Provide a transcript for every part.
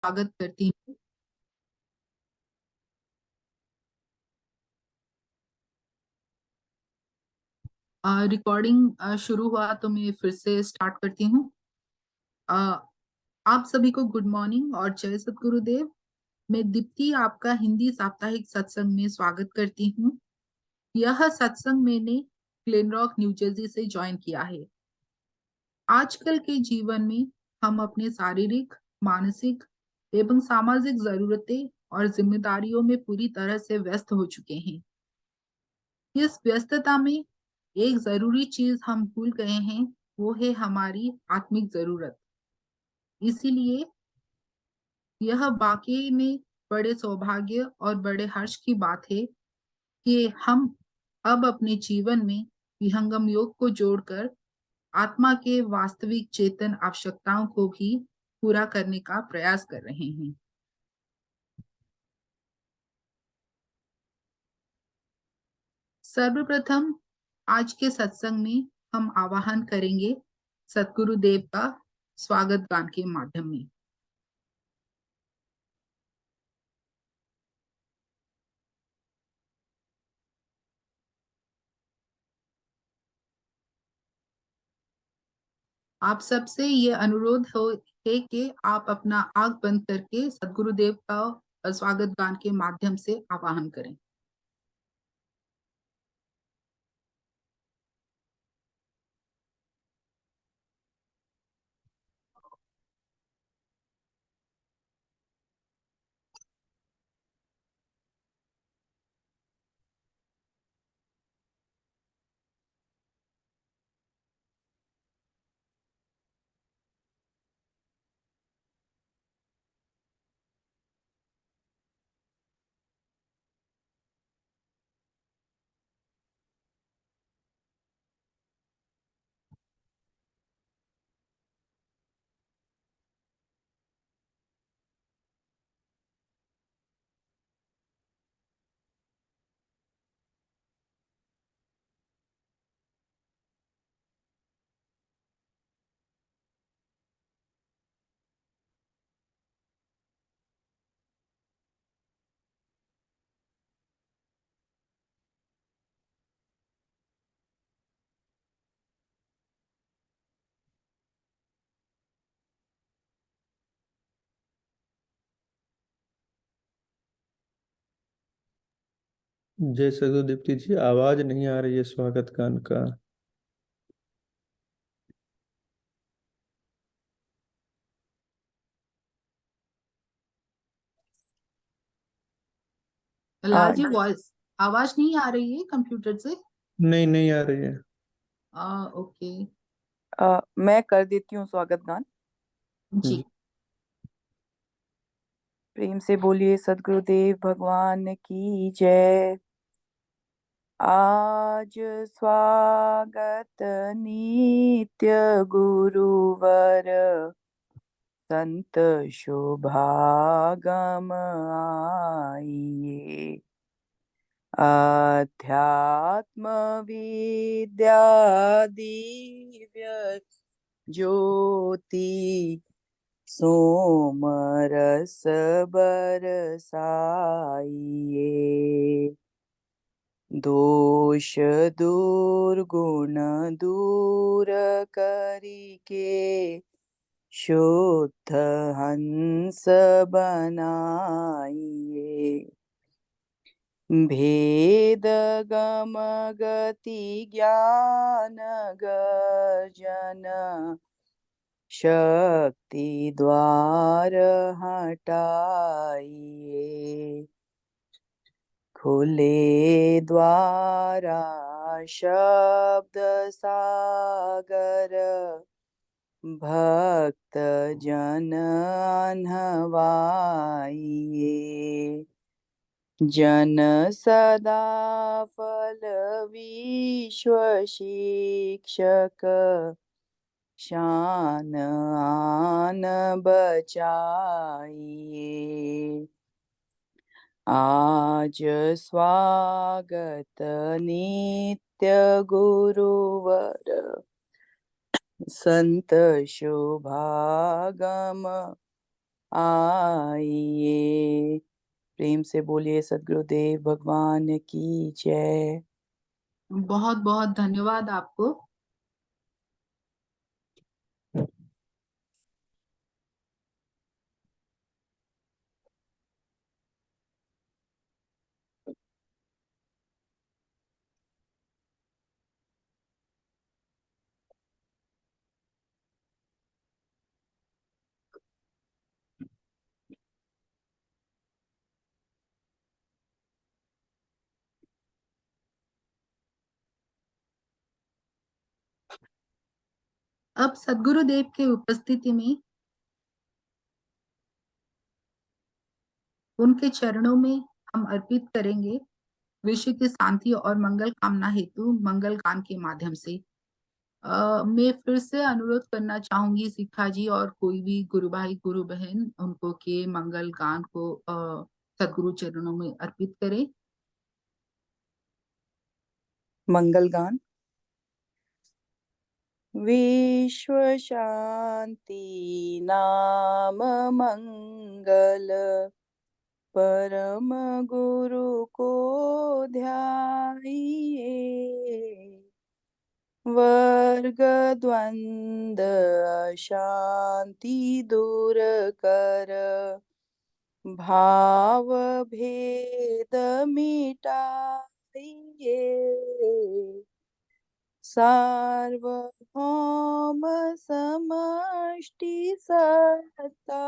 स्वागत करती हूँ। रिकॉर्डिंग शुरू हुआ तो मैं फिर से स्टार्ट करती हूँ। अ, आप सभी को गुड मॉर्निंग और जय सद्गुरुदेव। मैं दीप्ति आपका हिंदी साप्ताहिक सत्संग में स्वागत करती हूँ। यह सत्संग मैंने ग्लेनरॉक न्यू जर्सी से ज्वाइन किया है। आजकल के जीवन में हम अपने शारीरिक, मानसिक एवं सामाजिक जरूरतें और जिम्मेदारियों में पूरी तरह से व्यस्त हो चुके हैं। इस व्यस्तता में एक जरूरी चीज हम भूल गए हैं, वो है हमारी आत्मिक जरूरत। इसीलिए यह वाकई में बड़े सौभाग्य और बड़े हर्ष की बात है कि हम अब अपने जीवन में विहंगम योग को जोड़कर आत्मा के वास्तविक चेतन आवश्यकताओं को भी पूरा करने का प्रयास कर रहे हैं। सर्वप्रथम आज के सत्संग में हम आवाहन करेंगे सतगुरु देव का स्वागत गान के माध्यम में। आप सबसे ये अनुरोध है कि आप अपना आंख बंद करके सदगुरुदेव का स्वागत गान के माध्यम से आवाहन करें। जय सद्गुरु दीप्ति जी, आवाज नहीं आ रही है स्वागत गान का। लाल जी, वॉइस आवाज नहीं आ रही है कंप्यूटर से? नहीं, नहीं आ रही है। ओके मैं कर देती हूँ स्वागत गान। जी। प्रेम से बोलिए सद्गुरुदेव भगवान की जय। आज स्वागत नित्य गुरुवर, संत शुभागम आइए। अध्यात्म विद्या दिव्य ज्योति, सोमरस बरसाइए। दोष दुर्गुण दूर करिके, शुद्ध हंस बनाइए। भेद गम गति ज्ञान गर्जन, शक्ति द्वार हटाइए। खुले द्वारा शब्द सागर, भक्त जन अन्हवाइए। जन सदा फल विश्व शिक्षक, शान आन बचाइए। आज स्वागत नित्य गुरुवर, संत शुभागम आइए। प्रेम से बोलिए सद्गुरुदेव भगवान की जय। बहुत बहुत धन्यवाद आपको। अब सद्गुरुदेव के उपस्थिति में उनके चरणों में हम अर्पित करेंगे विश्व की शांति और मंगल कामना हेतु मंगल गान के माध्यम से। मैं फिर से अनुरोध करना चाहूंगी शिखा जी और कोई भी गुरु भाई गुरु बहन उनको के मंगल गान को सद्गुरु चरणों में अर्पित करें। मंगल गान। विश्व शांति नाम मंगल परम गुरु को ध्याइए। वर्ग द्वंद अशांति दूर कर भाव भेद मिटाइए। सार्वभौम समष्टि सत्ता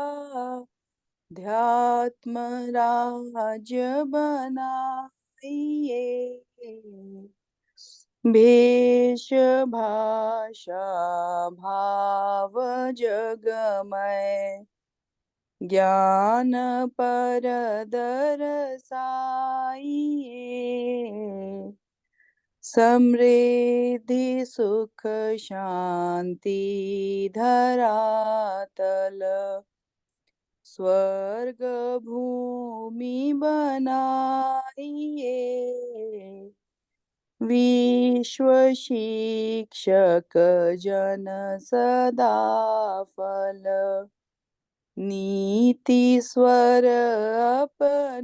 ध्यात्म राज्य बनाइए। भेष भाषा भाव जगमय ज्ञान पर दरसाइए। समृद्धि सुख शांति धरातल स्वर्ग भूमि बनाइए। विश्व शिक्षक जन सदा फल नीति स्वर अपनाइए।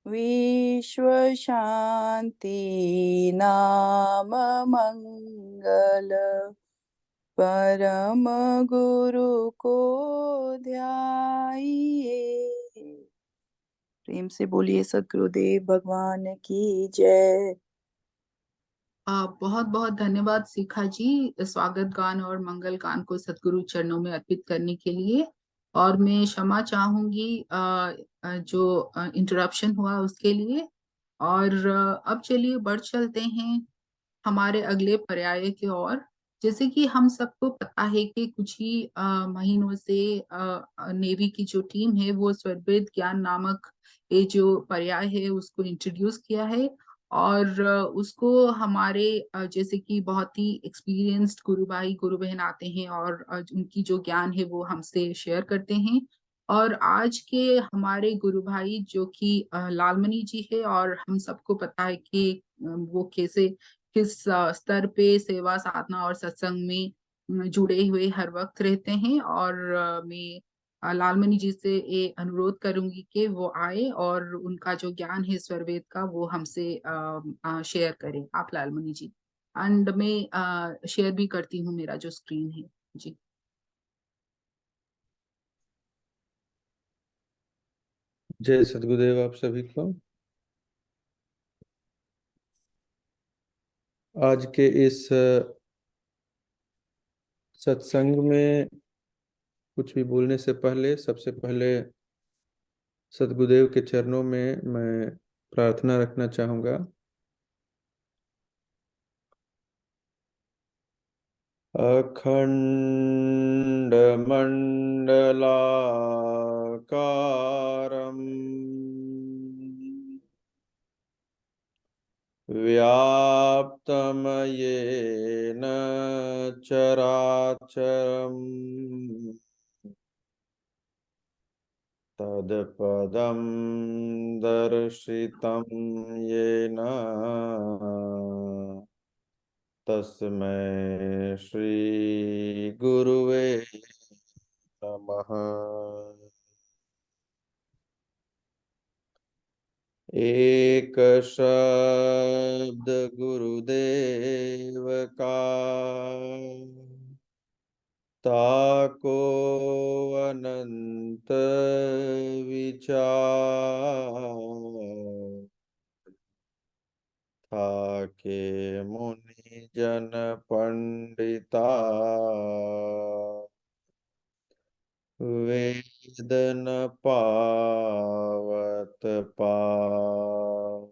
विश्व शांति नाम मंगल परम गुरु को ध्याइए। प्रेम से बोलिए सद्गुरुदेव भगवान की जय। बहुत बहुत धन्यवाद शिखा जी स्वागत गान और मंगल गान को सद्गुरु चरणों में अर्पित करने के लिए। और मैं क्षमा चाहूंगी जो इंटरप्शन हुआ उसके लिए। और अब चलिए बढ़ चलते हैं हमारे अगले पर्याय की ओर। जैसे कि हम सबको पता है कि कुछ ही महीनों से नेवी की जो टीम है वो स्वरवेद ज्ञान नामक ये जो पर्याय है उसको इंट्रोड्यूस किया है। और उसको हमारे जैसे कि बहुत ही एक्सपीरियंस्ड गुरु भाई गुरु बहन आते हैं और उनकी जो ज्ञान है वो हमसे शेयर करते हैं। और आज के हमारे गुरु भाई जो कि लालमणि जी है और हम सबको पता है कि वो कैसे किस स्तर पे सेवा साधना और सत्संग में जुड़े हुए हर वक्त रहते हैं। और मैं लालमणि जी से ये अनुरोध करूंगी कि वो आए और उनका जो ज्ञान है स्वरवेद का वो हमसे शेयर करें। आप लालमणि जी। एंड मैं शेयर भी करती हूँ मेरा जो स्क्रीन है जी। जय सद्गुरुदेव आप सभी को। आज के इस सत्संग में कुछ भी बोलने से पहले सबसे पहले सद्गुरुदेव के चरणों में मैं प्रार्थना रखना चाहूँगा। अखण्डमण्डलाकारम् व्याप्तं येन चराचरम् तत्पदं दर्शितं येन तस्मै श्री गुरुवे नमः। एक शब्द गुरुदेव का, ताको अनंत विचार, थाके मुनि जन पंडिता, वेद न पावत पार।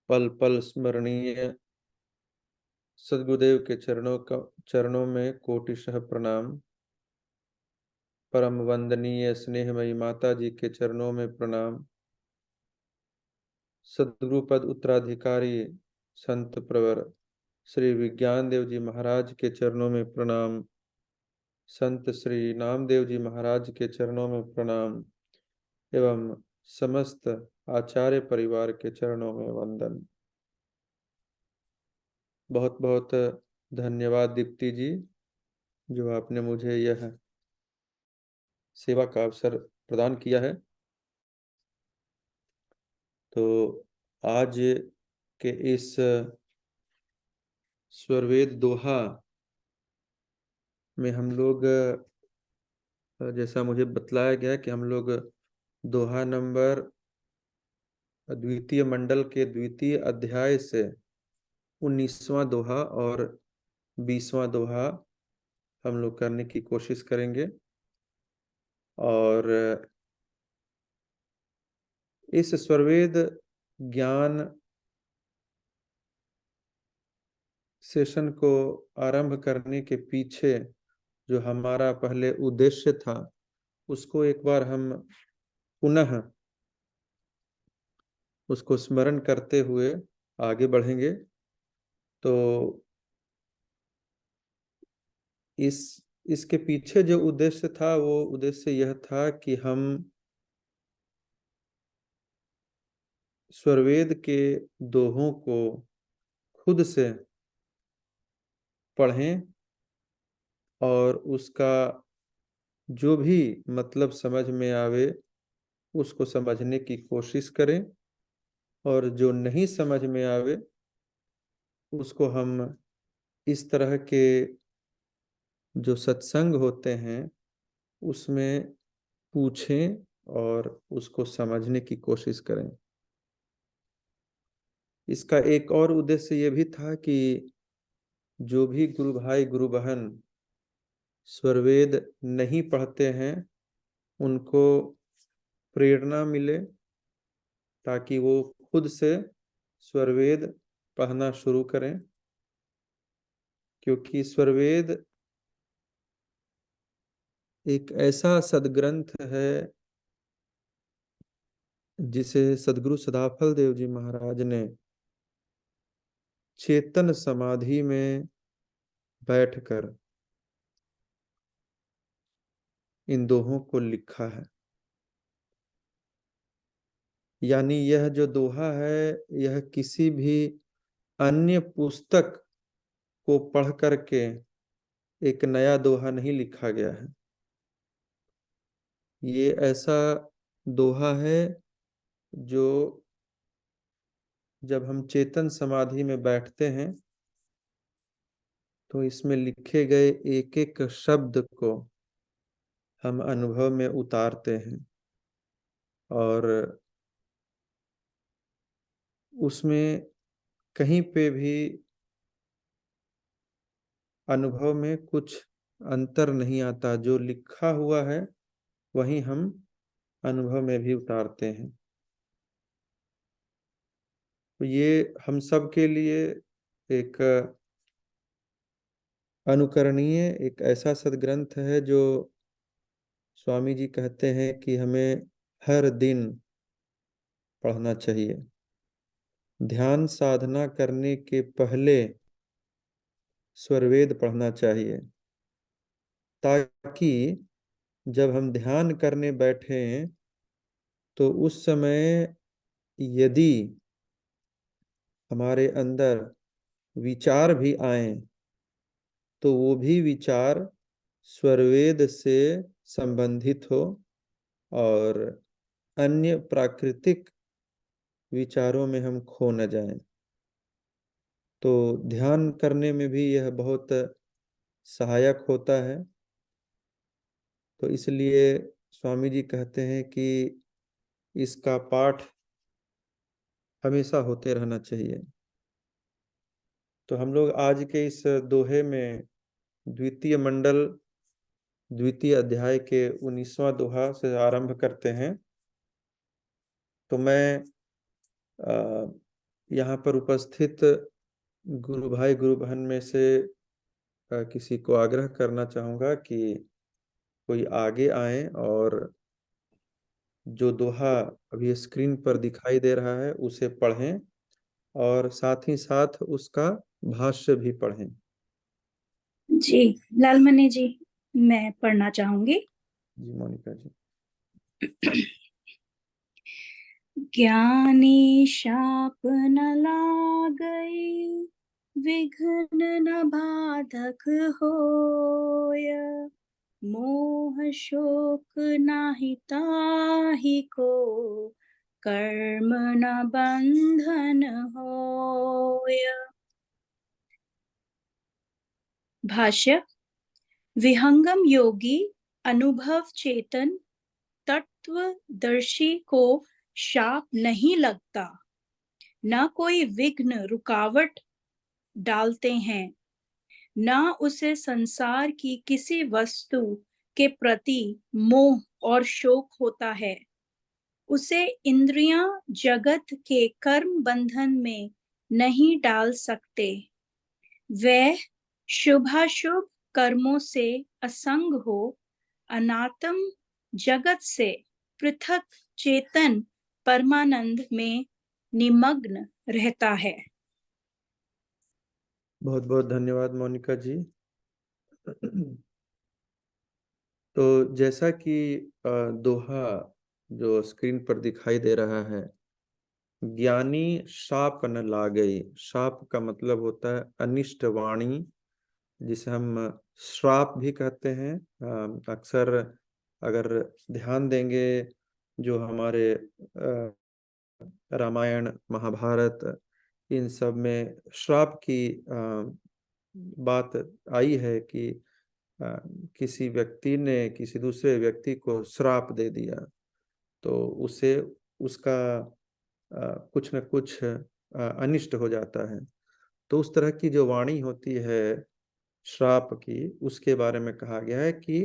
पल पल स्मरणीय सद्गुरुदेव के चरणों में कोटिशः प्रणाम। परम वंदनीय स्नेहमयी माता जी के चरणों में प्रणाम। सद्गुरुपद उत्तराधिकारी संत प्रवर श्री विज्ञान देव जी महाराज के चरणों में प्रणाम। संत श्री नामदेव जी महाराज के चरणों में प्रणाम एवं समस्त आचार्य परिवार के चरणों में वंदन। बहुत बहुत धन्यवाद दीप्ति जी, जो आपने मुझे यह सेवा का अवसर प्रदान किया है। तो आज के इस स्वरवेद दोहा में हम लोग, जैसा मुझे बतलाया गया कि हम लोग दोहा नंबर द्वितीय मंडल के द्वितीय अध्याय से 19वां दोहा और 20वां दोहा हम लोग करने की कोशिश करेंगे। और इस स्वरवेद ज्ञान सेशन को आरंभ करने के पीछे जो हमारा पहले उद्देश्य था, उसको एक बार हम पुनः उसको स्मरण करते हुए आगे बढ़ेंगे। तो इसके पीछे जो उद्देश्य था, वो उद्देश्य यह था कि हम स्वरवेद के दोहों को खुद से पढ़ें और उसका जो भी मतलब समझ में आवे उसको समझने की कोशिश करें, और जो नहीं समझ में आवे उसको हम इस तरह के जो सत्संग होते हैं उसमें पूछें और उसको समझने की कोशिश करें। इसका एक और उद्देश्य ये भी था कि जो भी गुरु भाई गुरु बहन स्वरवेद नहीं पढ़ते हैं उनको प्रेरणा मिले, ताकि वो खुद से स्वरवेद पढ़ना शुरू करें। क्योंकि स्वरवेद एक ऐसा सदग्रंथ है जिसे सदगुरु सदाफल देव जी महाराज ने चेतन समाधि में बैठकर इन दोहों को लिखा है। यानी यह जो दोहा है, यह किसी भी अन्य पुस्तक को पढ़ करके एक नया दोहा नहीं लिखा गया है। ये ऐसा दोहा है जो जब हम चेतन समाधि में बैठते हैं तो इसमें लिखे गए एक एक शब्द को हम अनुभव में उतारते हैं, और उसमें कहीं पे भी अनुभव में कुछ अंतर नहीं आता। जो लिखा हुआ है वही हम अनुभव में भी उतारते हैं। तो ये हम सब के लिए एक अनुकरणीय एक ऐसा सदग्रंथ है जो स्वामी जी कहते हैं कि हमें हर दिन पढ़ना चाहिए। ध्यान साधना करने के पहले स्वरवेद पढ़ना चाहिए, ताकि जब हम ध्यान करने बैठे तो उस समय यदि हमारे अंदर विचार भी आए तो वो भी विचार स्वरवेद से संबंधित हो और अन्य प्राकृतिक विचारों में हम खो न जाएं। तो ध्यान करने में भी यह बहुत सहायक होता है। तो इसलिए स्वामी जी कहते हैं कि इसका पाठ हमेशा होते रहना चाहिए। तो हम लोग आज के इस दोहे में द्वितीय मंडल द्वितीय अध्याय के 19वां दोहा से आरंभ करते हैं। तो मैं यहाँ पर उपस्थित गुरु भाई गुरु बहन में से किसी को आग्रह करना चाहूँगा कि कोई आगे आए और जो दोहा अभी स्क्रीन पर दिखाई दे रहा है उसे पढ़ें और साथ ही साथ उसका भाष्य भी पढ़ें। जी लालमणि जी, मैं पढ़ना चाहूंगी। जी मोनिका जी। ज्ञानी शाप न लागई, विघ्न न बाधक होय, मोह शोक नाहि ताहि को, कर्म न बंधन होय। भाष्य। विहंगम योगी अनुभव चेतन तत्वदर्शी को शाप नहीं लगता, न कोई विघ्न रुकावट डालते हैं, न उसे संसार की किसी वस्तु के प्रति मोह और शोक होता है। उसे इंद्रियां जगत के कर्म बंधन में नहीं डाल सकते। वह शुभाशुभ कर्मों से असंग हो, अनात्म जगत से पृथक चेतन परमानंद में निमग्न रहता है। बहुत बहुत धन्यवाद मोनिका जी। तो जैसा कि दोहा जो स्क्रीन पर दिखाई दे रहा है, ज्ञानी शाप न लागई। शाप का मतलब होता है अनिष्ट वाणी, जिसे हम श्राप भी कहते हैं। अक्सर अगर ध्यान देंगे जो हमारे रामायण महाभारत इन सब में श्राप की बात आई है कि किसी व्यक्ति ने किसी दूसरे व्यक्ति को श्राप दे दिया तो उसे उसका कुछ न कुछ अनिष्ट हो जाता है। तो उस तरह की जो वाणी होती है श्राप की, उसके बारे में कहा गया है कि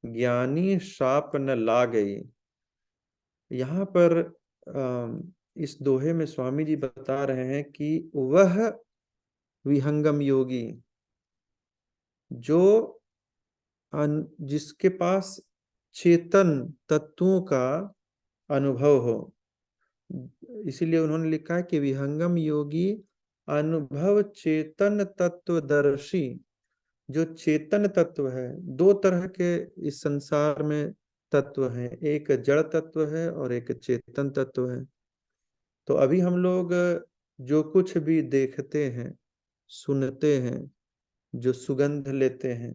ज्ञानी शाप न लागई। यहाँ पर इस दोहे में स्वामी जी बता रहे हैं कि वह विहंगम योगी जो जिसके पास चेतन तत्वों का अनुभव हो, इसीलिए उन्होंने लिखा है कि विहंगम योगी अनुभव चेतन तत्वदर्शी। जो चेतन तत्व है, दो तरह के इस संसार में तत्व हैं, एक जड़ तत्व है और एक चेतन तत्व है। तो अभी हम लोग जो कुछ भी देखते हैं, सुनते हैं, जो सुगंध लेते हैं,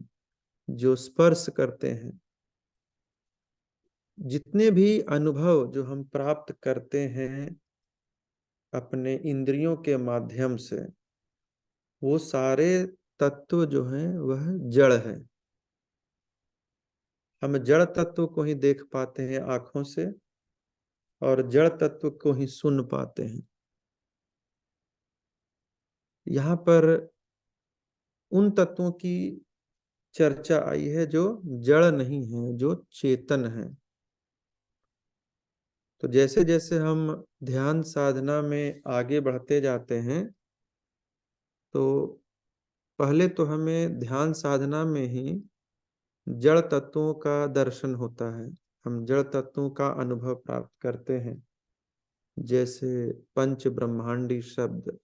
जो स्पर्श करते हैं, जितने भी अनुभव जो हम प्राप्त करते हैं अपने इंद्रियों के माध्यम से, वो सारे तत्व जो हैं वह जड़ है। हम जड़ तत्व को ही देख पाते हैं आंखों से और जड़ तत्व को ही सुन पाते हैं। यहाँ पर उन तत्वों की चर्चा आई है जो जड़ नहीं है, जो चेतन है। तो जैसे जैसे हम ध्यान साधना में आगे बढ़ते जाते हैं तो पहले तो हमें ध्यान साधना में ही जड़ तत्वों का दर्शन होता है, हम जड़ तत्वों का अनुभव प्राप्त करते हैं। जैसे पंच ब्रह्मांडी शब्द,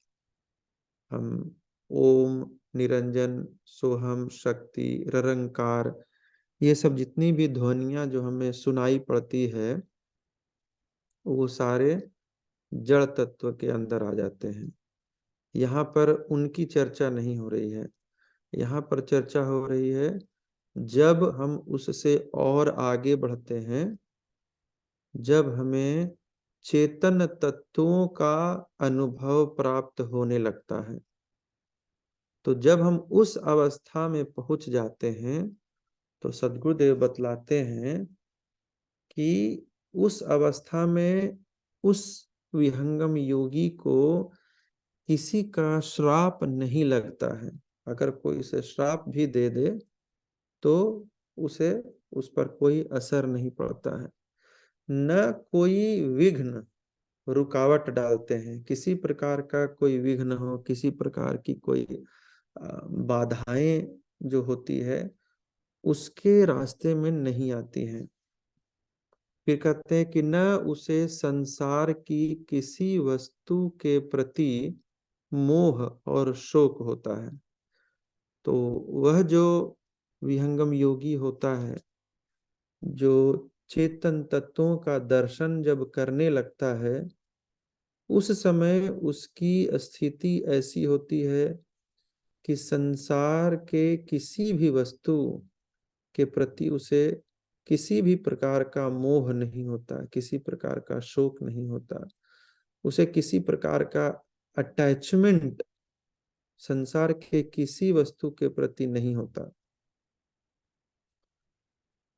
हम ओम, निरंजन, सोहम, शक्ति, ररंकार, ये सब जितनी भी ध्वनियां जो हमें सुनाई पड़ती है वो सारे जड़ तत्व के अंदर आ जाते हैं। यहाँ पर उनकी चर्चा नहीं हो रही है। यहाँ पर चर्चा हो रही है जब हम उससे और आगे बढ़ते हैं, जब हमें चेतन तत्वों का अनुभव प्राप्त होने लगता है। तो जब हम उस अवस्था में पहुंच जाते हैं तो सद्गुरुदेव बतलाते हैं कि उस अवस्था में उस विहंगम योगी को किसी का श्राप नहीं लगता है। अगर कोई उसे श्राप भी दे दे तो उसे उस पर कोई असर नहीं पड़ता है। न कोई विघ्न रुकावट डालते हैं, किसी प्रकार का कोई विघ्न हो, किसी प्रकार की कोई बाधाएं जो होती है उसके रास्ते में नहीं आती हैं। फिर कहते हैं कि न उसे संसार की किसी वस्तु के प्रति मोह और शोक होता है। तो वह जो विहंगम योगी होता है, जो चेतन तत्वों का दर्शन जब करने लगता है, उस समय उसकी स्थिति ऐसी होती है कि संसार के किसी भी वस्तु के प्रति उसे किसी भी प्रकार का मोह नहीं होता, किसी प्रकार का शोक नहीं होता, उसे किसी प्रकार का अटैचमेंट संसार के किसी वस्तु के प्रति नहीं होता।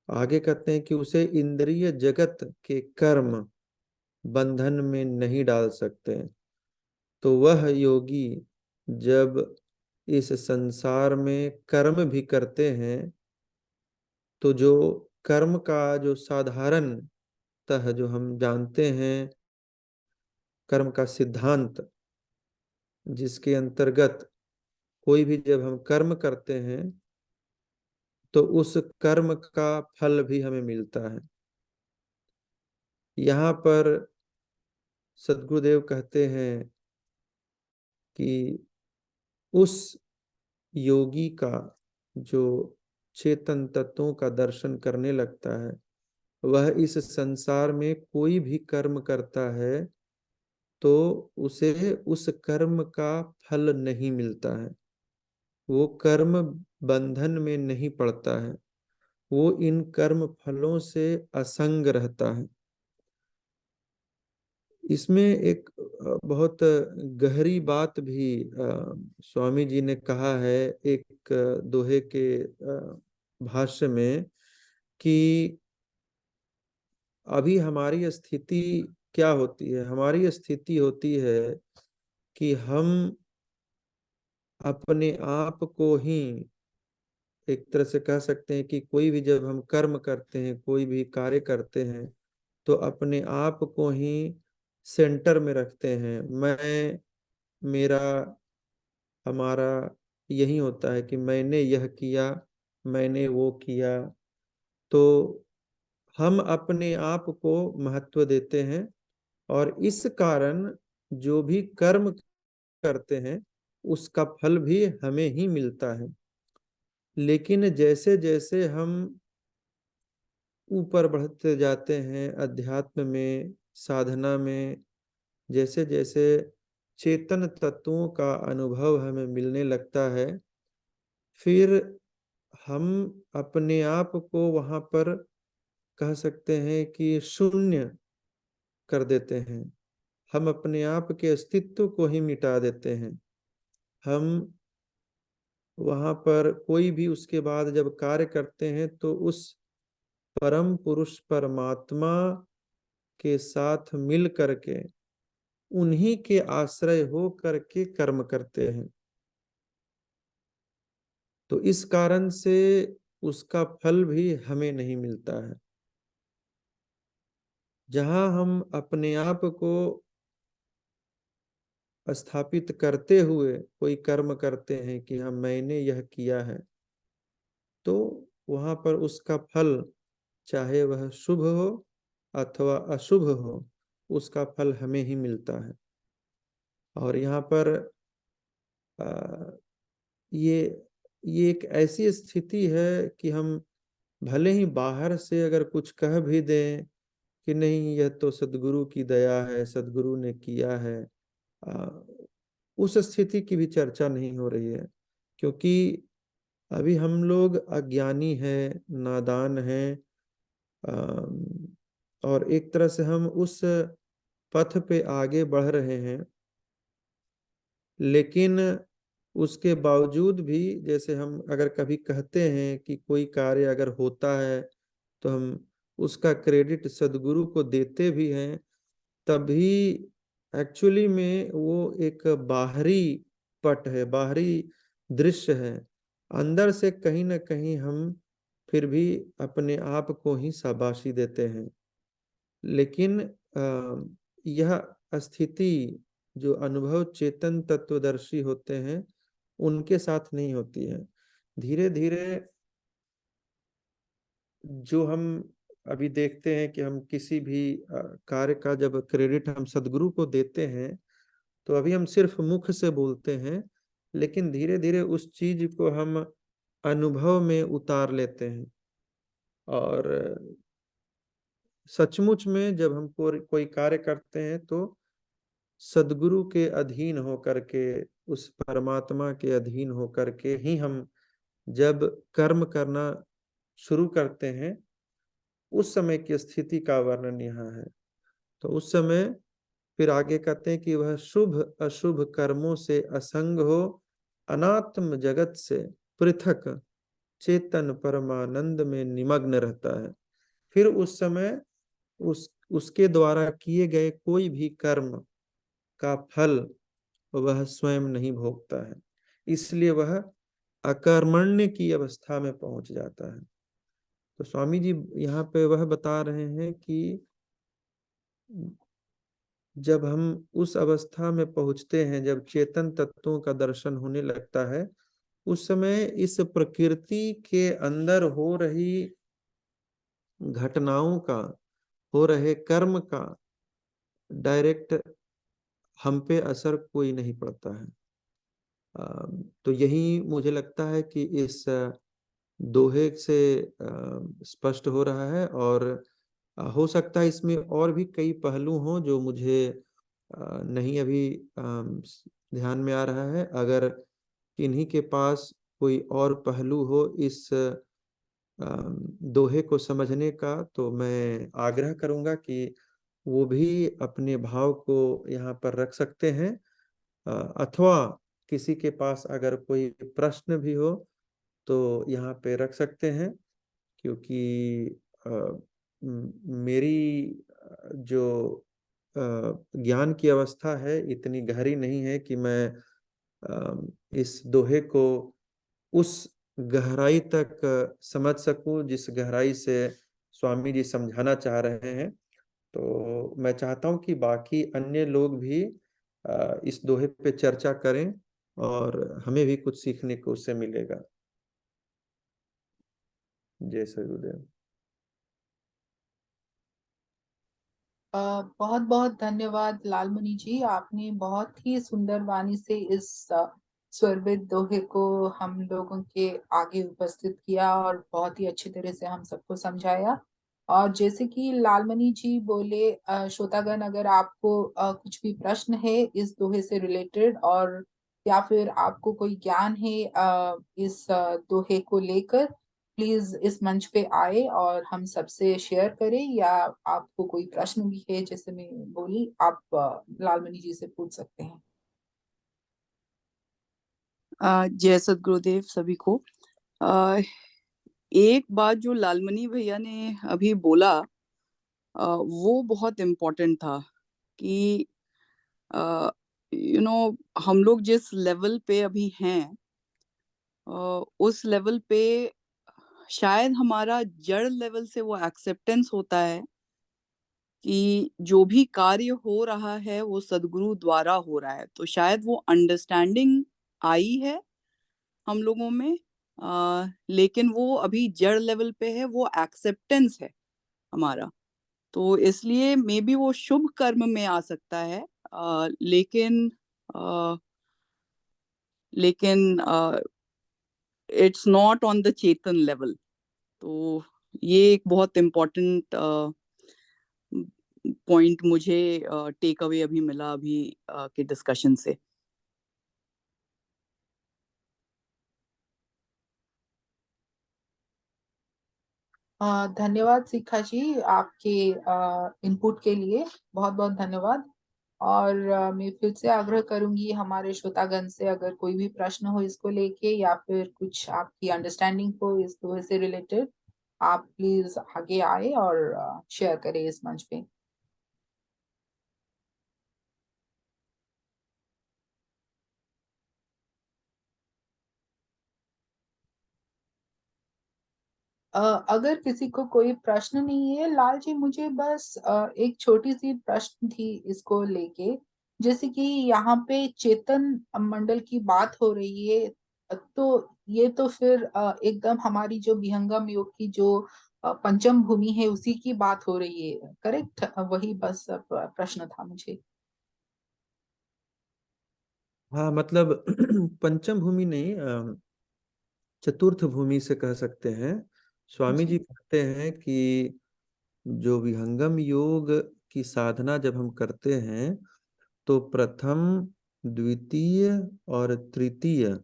आगे कहते हैं कि उसे इंद्रिय जगत के कर्म बंधन में नहीं डाल सकते। तो वह योगी जब इस संसार में कर्म भी करते हैं तो जो कर्म का जो साधारणतः जो हम जानते हैं कर्म का सिद्धांत, जिसके अंतर्गत कोई भी जब हम कर्म करते हैं तो उस कर्म का फल भी हमें मिलता है। यहाँ पर सद्गुरुदेव कहते हैं कि उस योगी का जो चेतन तत्वों का दर्शन करने लगता है, वह इस संसार में कोई भी कर्म करता है तो उसे उस कर्म का फल नहीं मिलता है, वो कर्म बंधन में नहीं पड़ता है, वो इन कर्म फलों से असंग रहता है। इसमें एक बहुत गहरी बात भी स्वामी जी ने कहा है एक दोहे के भाष्य में कि अभी हमारी स्थिति क्या होती है। हमारी स्थिति होती है कि हम अपने आप को ही एक तरह से कह सकते हैं कि कोई भी जब हम कर्म करते हैं, कोई भी कार्य करते हैं तो अपने आप को ही सेंटर में रखते हैं। मैं, मेरा, हमारा यही होता है कि मैंने यह किया, मैंने वो किया। तो हम अपने आप को महत्व देते हैं और इस कारण जो भी कर्म करते हैं उसका फल भी हमें ही मिलता है। लेकिन जैसे जैसे हम ऊपर बढ़ते जाते हैं अध्यात्म में, साधना में, जैसे जैसे चेतन तत्वों का अनुभव हमें मिलने लगता है, फिर हम अपने आप को वहां पर कह सकते हैं कि शून्य कर देते हैं। हम अपने आप के अस्तित्व को ही मिटा देते हैं। हम वहां पर कोई भी उसके बाद जब कार्य करते हैं तो उस परम पुरुष परमात्मा के साथ मिल करके उन्हीं के आश्रय हो करके कर्म करते हैं। तो इस कारण से उसका फल भी हमें नहीं मिलता है। जहां हम अपने आप को स्थापित करते हुए कोई कर्म करते हैं कि हाँ मैंने यह किया है, तो वहां पर उसका फल चाहे वह शुभ हो अथवा अशुभ हो, उसका फल हमें ही मिलता है। और यहाँ पर ये एक ऐसी स्थिति है कि हम भले ही बाहर से अगर कुछ कह भी दें कि नहीं यह तो सद्गुरु की दया है, सद्गुरु ने किया है, उस स्थिति की भी चर्चा नहीं हो रही है, क्योंकि अभी हम लोग अज्ञानी हैं, नादान हैं, और एक तरह से हम उस पथ पे आगे बढ़ रहे हैं। लेकिन उसके बावजूद भी, जैसे हम अगर कभी कहते हैं कि कोई कार्य अगर होता है तो हम उसका क्रेडिट सदगुरु को देते भी हैं, तभी एक्चुअली में वो एक बाहरी पट है, बाहरी दृश्य है। अंदर से कहीं ना कहीं हम फिर भी अपने आप को ही शाबाशी देते हैं। लेकिन यह स्थिति जो अनुभव चेतन तत्वदर्शी होते हैं उनके साथ नहीं होती है। धीरे धीरे जो हम अभी देखते हैं कि हम किसी भी कार्य का जब क्रेडिट हम सदगुरु को देते हैं, तो अभी हम सिर्फ मुख से बोलते हैं, लेकिन धीरे धीरे उस चीज को हम अनुभव में उतार लेते हैं। और सचमुच में जब हम कोई कार्य करते हैं तो सदगुरु के अधीन होकर के, उस परमात्मा के अधीन होकर के ही हम जब कर्म करना शुरू करते हैं, उस समय की स्थिति का वर्णन यहाँ है। तो उस समय फिर आगे कहते हैं कि वह शुभ अशुभ कर्मों से असंग हो, अनात्म जगत से पृथक चेतन परमानंद में निमग्न रहता है। फिर उस समय उसके द्वारा किए गए कोई भी कर्म का फल वह स्वयं नहीं भोगता है, इसलिए वह अकर्मण्य की अवस्था में पहुंच जाता है। तो स्वामी जी यहाँ पे वह बता रहे हैं कि जब हम उस अवस्था में पहुंचते हैं, जब चेतन तत्वों का दर्शन होने लगता है, उस समय इस प्रकृति के अंदर हो रही घटनाओं का, हो रहे कर्म का डायरेक्ट हम पे असर कोई नहीं पड़ता है। तो यही मुझे लगता है कि इस दोहे से स्पष्ट हो रहा है। और हो सकता है इसमें और भी कई पहलू हों जो मुझे नहीं अभी ध्यान में आ रहा है। अगर किन्हीं के पास कोई और पहलू हो इस दोहे को समझने का, तो मैं आग्रह करूंगा कि वो भी अपने भाव को यहाँ पर रख सकते हैं, अथवा किसी के पास अगर कोई प्रश्न भी हो तो यहाँ पे रख सकते हैं। क्योंकि मेरी जो ज्ञान की अवस्था है इतनी गहरी नहीं है कि मैं इस दोहे को उस गहराई तक समझ सकूं जिस गहराई से स्वामी जी समझाना चाह रहे हैं। तो मैं चाहता हूं कि बाकी अन्य लोग भी इस दोहे पे चर्चा करें और हमें भी कुछ सीखने को उससे मिलेगा। जय सद्गुरुदेव। बहुत बहुत धन्यवाद लालमणि जी, आपने बहुत ही सुंदर वाणी से इस स्वरबित दोहे को हम लोगों के आगे उपस्थित किया और बहुत ही अच्छी तरह से हम सबको समझाया। और जैसे कि लालमणि जी बोले, श्रोतागण, अगर आपको कुछ भी प्रश्न है इस दोहे से रिलेटेड, और या फिर आपको कोई ज्ञान है इस दोहे को लेकर, प्लीज इस मंच पे आए और हम सबसे शेयर करें। या आपको कोई प्रश्न भी है, जैसे मैं बोली, आप लालमणि जी से पूछ सकते हैं। जय सद्गुरुदेव सभी को। एक बात जो लालमणि भैया ने अभी बोला वो बहुत इम्पोर्टेंट था कि हम लोग जिस लेवल पे अभी हैं उस लेवल पे शायद हमारा जड़ लेवल से वो एक्सेप्टेंस होता है कि जो भी कार्य हो रहा है वो सदगुरु द्वारा हो रहा है। तो शायद वो अंडरस्टैंडिंग आई है हम लोगों में, लेकिन वो अभी जड़ लेवल पे है, वो एक्सेप्टेंस है हमारा। तो इसलिए मे बी वो शुभ कर्म में आ सकता है, लेकिन लेकिन it's not on the Chetan level. तो ये एक बहुत इम्पोर्टेंट पॉइंट मुझे टेक अवे अभी मिला अभी के डिस्कशन से। धन्यवाद शिखा जी, आपके इनपुट के लिए बहुत बहुत धन्यवाद। और मैं फिर से आग्रह करूंगी हमारे श्रोतागण से, अगर कोई भी प्रश्न हो इसको लेके या फिर कुछ आपकी अंडरस्टैंडिंग हो इस दोहे से रिलेटेड, आप प्लीज आगे आए और शेयर करें इस मंच पे। अगर किसी को कोई प्रश्न नहीं है लाल जी, मुझे बस एक छोटी सी प्रश्न थी इसको लेके। जैसे कि यहाँ पे चेतन मंडल की बात हो रही है, तो ये तो फिर एकदम हमारी जो विहंगम योग की जो पंचम भूमि है उसी की बात हो रही है, करेक्ट? वही बस प्रश्न था मुझे। हाँ, मतलब पंचम भूमि नहीं, चतुर्थ भूमि से कह सकते हैं। स्वामी जी जी कहते हैं कि जो विहंगम योग की साधना जब हम करते हैं तो प्रथम, द्वितीय और तृतीय,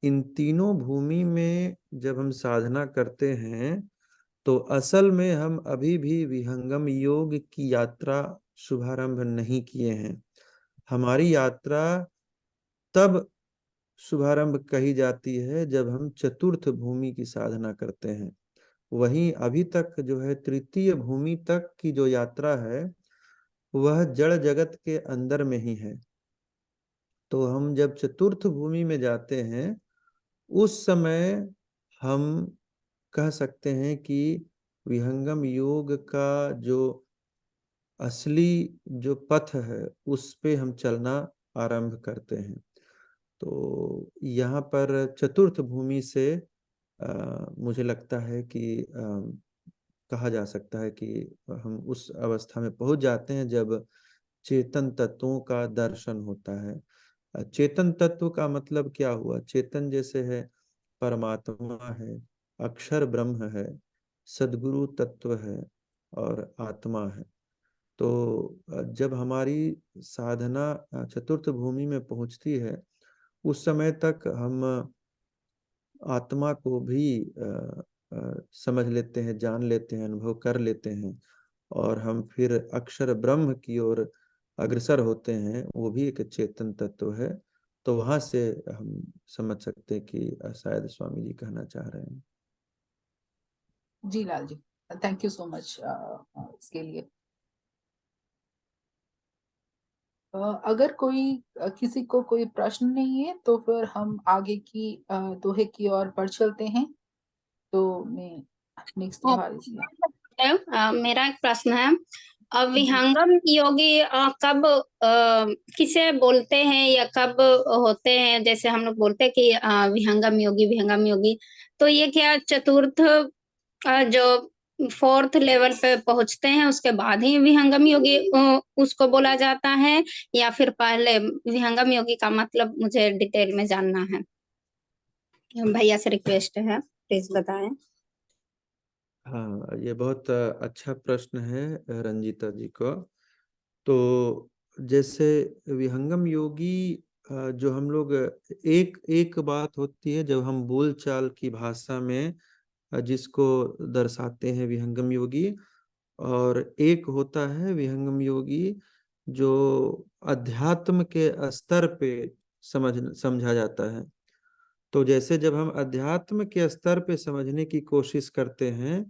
इन तीनों भूमि में जब हम साधना करते हैं तो असल में हम अभी भी विहंगम योग की यात्रा शुभारंभ नहीं किए हैं। हमारी यात्रा तब शुभारंभ कही जाती है जब हम चतुर्थ भूमि की साधना करते हैं। वहीं अभी तक जो है तृतीय भूमि तक की जो यात्रा है वह जड़ जगत के अंदर में ही है। तो हम जब चतुर्थ भूमि में जाते हैं उस समय हम कह सकते हैं कि विहंगम योग का जो असली जो पथ है उस पे हम चलना आरंभ करते हैं। तो यहाँ पर चतुर्थ भूमि से मुझे लगता है कि कहा जा सकता है कि हम उस अवस्था में पहुंच जाते हैं जब चेतन तत्वों का दर्शन होता है। चेतन तत्व का मतलब क्या हुआ? चेतन जैसे है परमात्मा है, अक्षर ब्रह्म है, सद्गुरु तत्व है और आत्मा है। तो जब हमारी साधना चतुर्थ भूमि में पहुंचती है उस समय तक हम आत्मा को भी समझ लेते हैं, जान लेते हैं, अनुभव कर लेते हैं और हम फिर अक्षर ब्रह्म की ओर अग्रसर होते हैं। वो भी एक चेतन तत्व है। तो वहां से हम समझ सकते हैं कि शायद स्वामी जी कहना चाह रहे हैं। जी Lal ji, thank you so much इसके लिए। अगर कोई किसी को कोई प्रश्न नहीं है तो फिर हम आगे की दोहे की ओर बढ़ चलते हैं। तो मैं नेक्स्ट दोहा इसलिए मेरा एक प्रश्न है। जी विहंगम योगी कब किसे बोलते हैं या कब होते हैं? जैसे हम लोग बोलते हैं कि विहंगम योगी, तो ये क्या चतुर्थ जो फोर्थ लेवल पे पहुंचते हैं उसके बाद ही विहंगम योगी उसको बोला जाता है, या फिर पहले? विहंगम योगी का मतलब मुझे डिटेल में जानना है, भैया से रिक्वेस्ट है, प्लीज बताएं। हाँ, ये बहुत अच्छा प्रश्न है रंजीता जी को। तो जैसे विहंगम योगी जो हम लोग एक एक बात होती है जब हम बोलचाल की भाषा में जिसको दर्शाते हैं विहंगम योगी, और एक होता है विहंगम योगी जो अध्यात्म के स्तर पे समझा जाता है। तो जैसे जब हम अध्यात्म के स्तर पे समझने की कोशिश करते हैं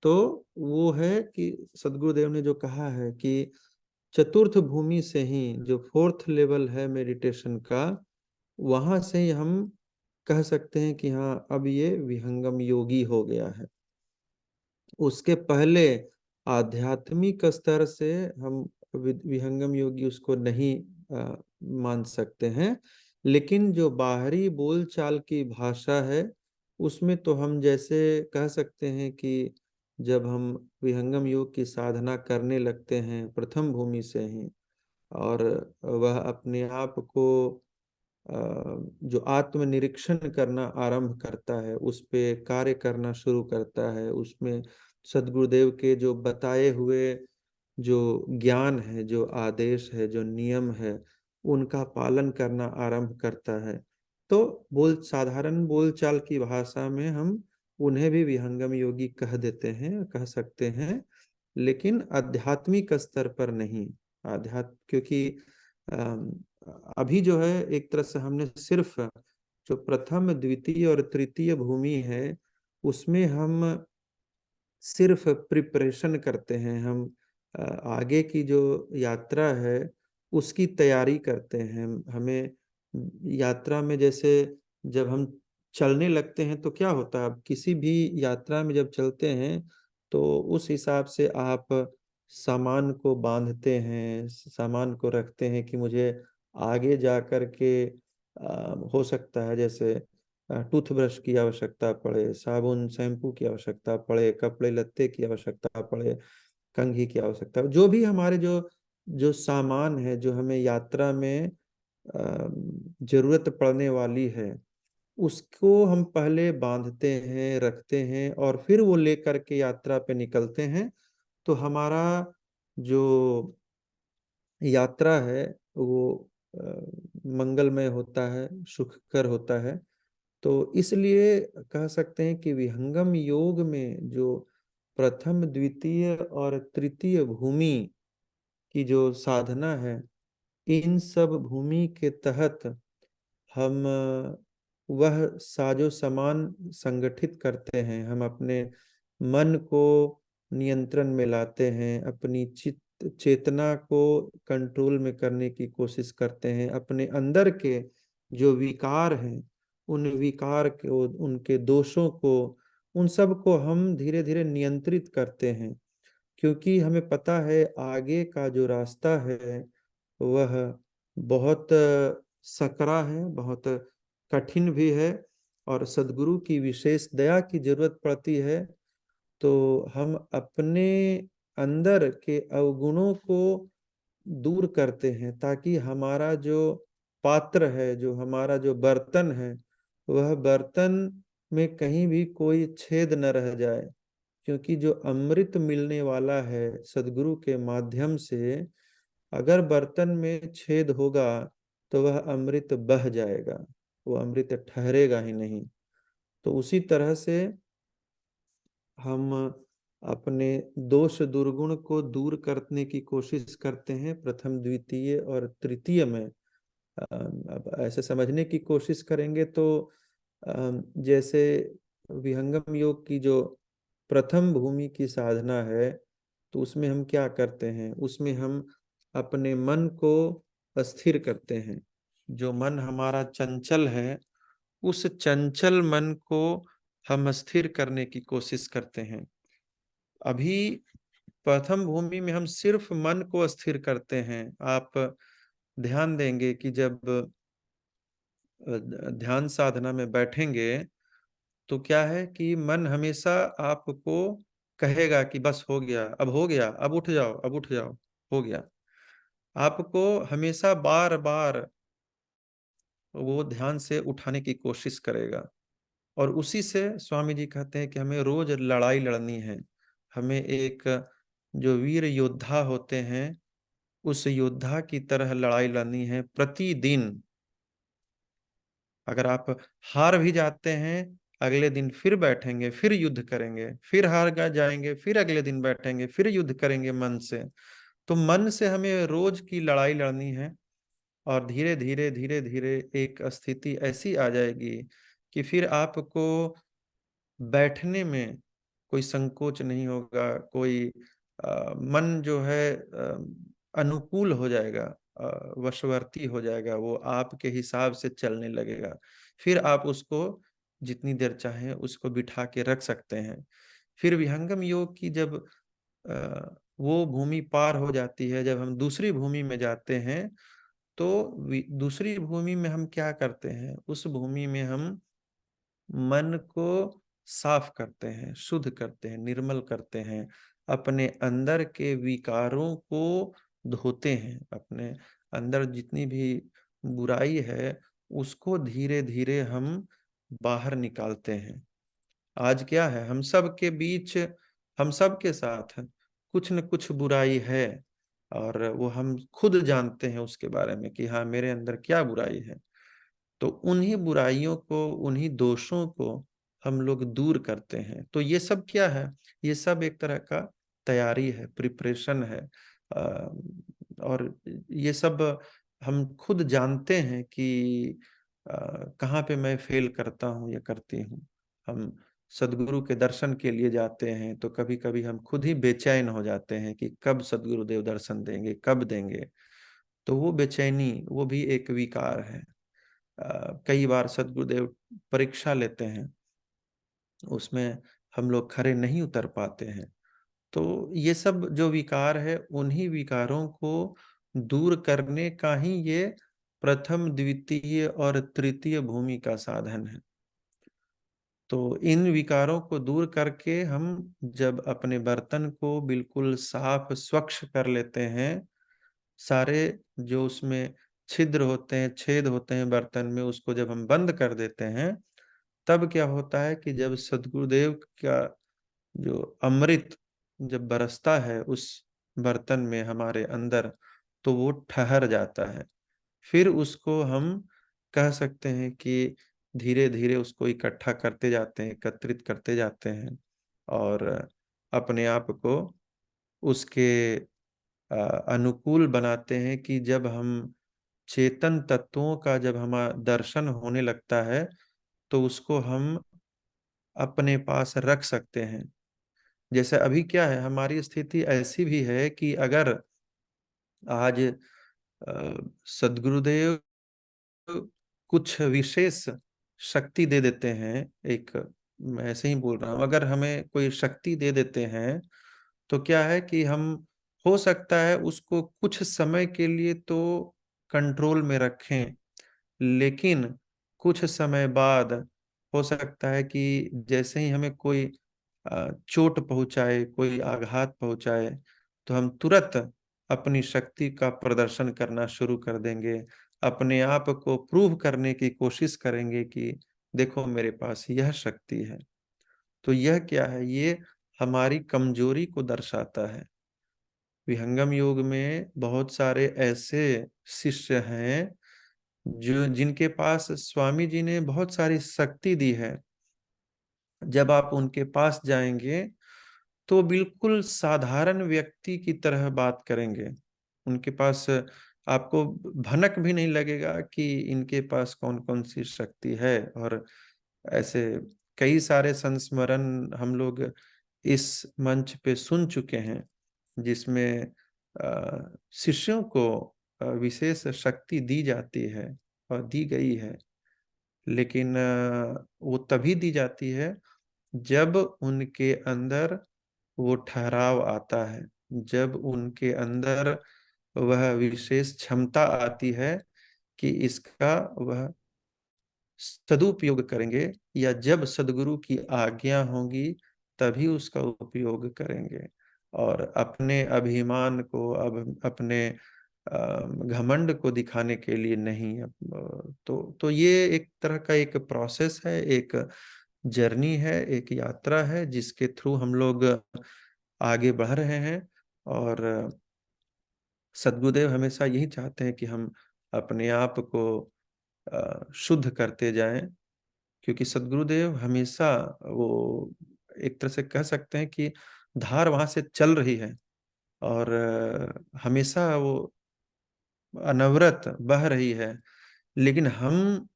तो वो है कि सदगुरुदेव ने जो कहा है कि चतुर्थ भूमि से ही, जो फोर्थ लेवल है मेडिटेशन का, वहां से ही हम कह सकते हैं कि हाँ अब ये विहंगम योगी हो गया है। उसके पहले आध्यात्मिक स्तर से हम विहंगम योगी उसको नहीं मान सकते हैं। लेकिन जो बाहरी बोलचाल की भाषा है उसमें तो हम जैसे कह सकते हैं कि जब हम विहंगम योग की साधना करने लगते हैं प्रथम भूमि से ही, और वह अपने आप को जो आत्मनिरीक्षण करना आरंभ करता है, उस पे कार्य करना शुरू करता है, उसमें सदगुरुदेव के जो बताए हुए जो ज्ञान है, जो आदेश है, जो नियम है, उनका पालन करना आरंभ करता है। तो साधारण बोलचाल की भाषा में हम उन्हें भी विहंगम योगी कह देते हैं, कह सकते हैं, लेकिन आध्यात्मिक स्तर पर नहीं। क्योंकि अभी जो है एक तरह से हमने सिर्फ जो प्रथम, द्वितीय और तृतीय भूमि है उसमें हम सिर्फ प्रिपरेशन करते हैं, हम आगे की जो यात्रा है उसकी तैयारी करते हैं। हमें यात्रा में जैसे जब हम चलने लगते हैं तो क्या होता है, अब किसी भी यात्रा में जब चलते हैं तो उस हिसाब से आप सामान को बांधते हैं, सामान को रखते हैं कि मुझे आगे जा कर के हो सकता है जैसे टूथब्रश की आवश्यकता पड़े, साबुन शैम्पू की आवश्यकता पड़े, कपड़े लत्ते की आवश्यकता पड़े, कंघी की आवश्यकता, जो भी हमारे जो जो सामान है जो हमें यात्रा में जरूरत पड़ने वाली है, उसको हम पहले बांधते हैं, रखते हैं और फिर वो लेकर के यात्रा पे निकलते हैं। तो हमारा जो यात्रा है वो मंगलमय होता है, सुखकर होता है। तो इसलिए कह सकते हैं कि विहंगम योग में जो प्रथम, द्वितीय और तृतीय भूमि की जो साधना है, इन सब भूमि के तहत हम वह साजो सामान संगठित करते हैं। हम अपने मन को नियंत्रण में लाते हैं, अपनी चेतना को कंट्रोल में करने की कोशिश करते हैं, अपने अंदर के जो विकार हैं उन विकार को, उनके दोषों को, उन सब को हम धीरे धीरे नियंत्रित करते हैं। क्योंकि हमें पता है आगे का जो रास्ता है वह बहुत सकरा है, बहुत कठिन भी है और सद्गुरु की विशेष दया की जरूरत पड़ती है। तो हम अपने अंदर के अवगुणों को दूर करते हैं ताकि हमारा जो पात्र है, जो हमारा जो बर्तन है, वह बर्तन में कहीं भी कोई छेद न रह जाए। क्योंकि जो अमृत मिलने वाला है सद्गुरु के माध्यम से, अगर बर्तन में छेद होगा तो वह अमृत बह जाएगा, वो अमृत ठहरेगा ही नहीं। तो उसी तरह से हम अपने दोष दुर्गुण को दूर करने की कोशिश करते हैं प्रथम, द्वितीय और तृतीय में। अब ऐसे समझने की कोशिश करेंगे तो जैसे विहंगम योग की जो प्रथम भूमि की साधना है तो उसमें हम क्या करते हैं, उसमें हम अपने मन को स्थिर करते हैं। जो मन हमारा चंचल है उस चंचल मन को हम स्थिर करने की कोशिश करते हैं। अभी प्रथम भूमि में हम सिर्फ मन को स्थिर करते हैं। आप ध्यान देंगे कि जब ध्यान साधना में बैठेंगे तो क्या है कि मन हमेशा आपको कहेगा कि बस हो गया, अब हो गया, अब उठ जाओ, अब उठ जाओ, हो गया। आपको हमेशा बार बार वो ध्यान से उठाने की कोशिश करेगा। और उसी से स्वामी जी कहते हैं कि हमें रोज लड़ाई लड़नी है। हमें एक जो वीर योद्धा होते हैं उस योद्धा की तरह लड़ाई लड़नी है प्रतिदिन। अगर आप हार भी जाते हैं, अगले दिन फिर बैठेंगे, फिर युद्ध करेंगे, फिर हार जाएंगे, फिर अगले दिन बैठेंगे, फिर युद्ध करेंगे मन से। तो मन से हमें रोज की लड़ाई लड़नी है और धीरे धीरे धीरे धीरे एक स्थिति ऐसी आ जाएगी कि फिर आपको बैठने में कोई संकोच नहीं होगा, कोई मन जो है अनुकूल हो जाएगा, वशवर्ती हो जाएगा, वो आपके हिसाब से चलने लगेगा। फिर आप उसको जितनी देर चाहें उसको बिठा के रख सकते हैं। फिर विहंगम योग की जब वो भूमि पार हो जाती है, जब हम दूसरी भूमि में जाते हैं तो दूसरी भूमि में हम क्या करते हैं, उस भूमि में हम मन को साफ करते हैं, शुद्ध करते हैं, निर्मल करते हैं, अपने अंदर के विकारों को धोते हैं, अपने अंदर जितनी भी बुराई है उसको धीरे धीरे हम बाहर निकालते हैं। आज क्या है, हम सब के बीच, हम सब के साथ कुछ न कुछ बुराई है और वो हम खुद जानते हैं उसके बारे में कि हाँ मेरे अंदर क्या बुराई है। तो उन्हीं बुराइयों को, उन्हीं दोषों को हम लोग दूर करते हैं। तो ये सब क्या है? ये सब एक तरह का तैयारी है, प्रिपरेशन है। और ये सब हम खुद जानते हैं कि कहाँ पे मैं फेल करता हूँ या करती हूँ। हम सदगुरु के दर्शन के लिए जाते हैं तो कभी कभी हम खुद ही बेचैन हो जाते हैं कि कब सदगुरुदेव दर्शन देंगे, कब देंगे। तो वो बेचैनी, वो भी एक विकार है। कई बार सदगुरुदेव परीक्षा लेते हैं, उसमें हम लोग खरे नहीं उतर पाते हैं। तो ये सब जो विकार है, उन्हीं विकारों को दूर करने का ही ये प्रथम, द्वितीय और तृतीय भूमि का साधन है। तो इन विकारों को दूर करके हम जब अपने बर्तन को बिल्कुल साफ स्वच्छ कर लेते हैं, सारे जो उसमें छिद्र होते हैं, छेद होते हैं बर्तन में, उसको जब हम बंद कर देते हैं, तब क्या होता है कि जब सद्गुरुदेव का जो अमृत जब बरसता है उस बर्तन में हमारे अंदर, तो वो ठहर जाता है। फिर उसको हम कह सकते हैं कि धीरे धीरे उसको इकट्ठा करते जाते हैं, एकत्रित करते जाते हैं, और अपने आप को उसके अनुकूल बनाते हैं कि जब हम चेतन तत्वों का जब हमारा दर्शन होने लगता है, तो उसको हम अपने पास रख सकते हैं। जैसे अभी क्या है, हमारी स्थिति ऐसी भी है कि अगर आज सद्गुरुदेव कुछ विशेष शक्ति दे देते हैं, एक, मैं ऐसे ही बोल रहा हूँ, अगर हमें कोई शक्ति दे देते हैं, तो क्या है कि हम, हो सकता है उसको कुछ समय के लिए तो कंट्रोल में रखें, लेकिन कुछ समय बाद हो सकता है कि जैसे ही हमें कोई चोट पहुंचाए, कोई आघात पहुंचाए, तो हम तुरंत अपनी शक्ति का प्रदर्शन करना शुरू कर देंगे, अपने आप को प्रूव करने की कोशिश करेंगे कि देखो मेरे पास यह शक्ति है। तो यह क्या है? ये हमारी कमजोरी को दर्शाता है। विहंगम योग में बहुत सारे ऐसे शिष्य हैं जो जिनके पास स्वामी जी ने बहुत सारी शक्ति दी है। जब आप उनके पास जाएंगे तो बिल्कुल साधारण व्यक्ति की तरह बात करेंगे। उनके पास आपको भनक भी नहीं लगेगा कि इनके पास कौन-कौन सी शक्ति है। और ऐसे कई सारे संस्मरण हम लोग इस मंच पे सुन चुके हैं, जिसमें शिष्यों को विशेष शक्ति दी जाती है और दी गई है। लेकिन वो तभी दी जाती है जब उनके अंदर वो ठहराव आता है, जब उनके अंदर वह विशेष क्षमता आती है कि इसका वह सदुपयोग करेंगे, या जब सद्गुरु की आज्ञा होगी तभी उसका उपयोग करेंगे, और अपने अभिमान को, अब अपने घमंड को दिखाने के लिए नहीं। तो ये एक तरह का एक प्रोसेस है, एक जर्नी है, एक यात्रा है, जिसके थ्रू हम लोग आगे बढ़ रहे हैं। और सद्गुरुदेव हमेशा यही चाहते हैं कि हम अपने आप को शुद्ध करते जाएं, क्योंकि सद्गुरुदेव हमेशा, वो एक तरह से कह सकते हैं कि धार वहां से चल रही है, और हमेशा वो अनवरत बह रही है, लेकिन हम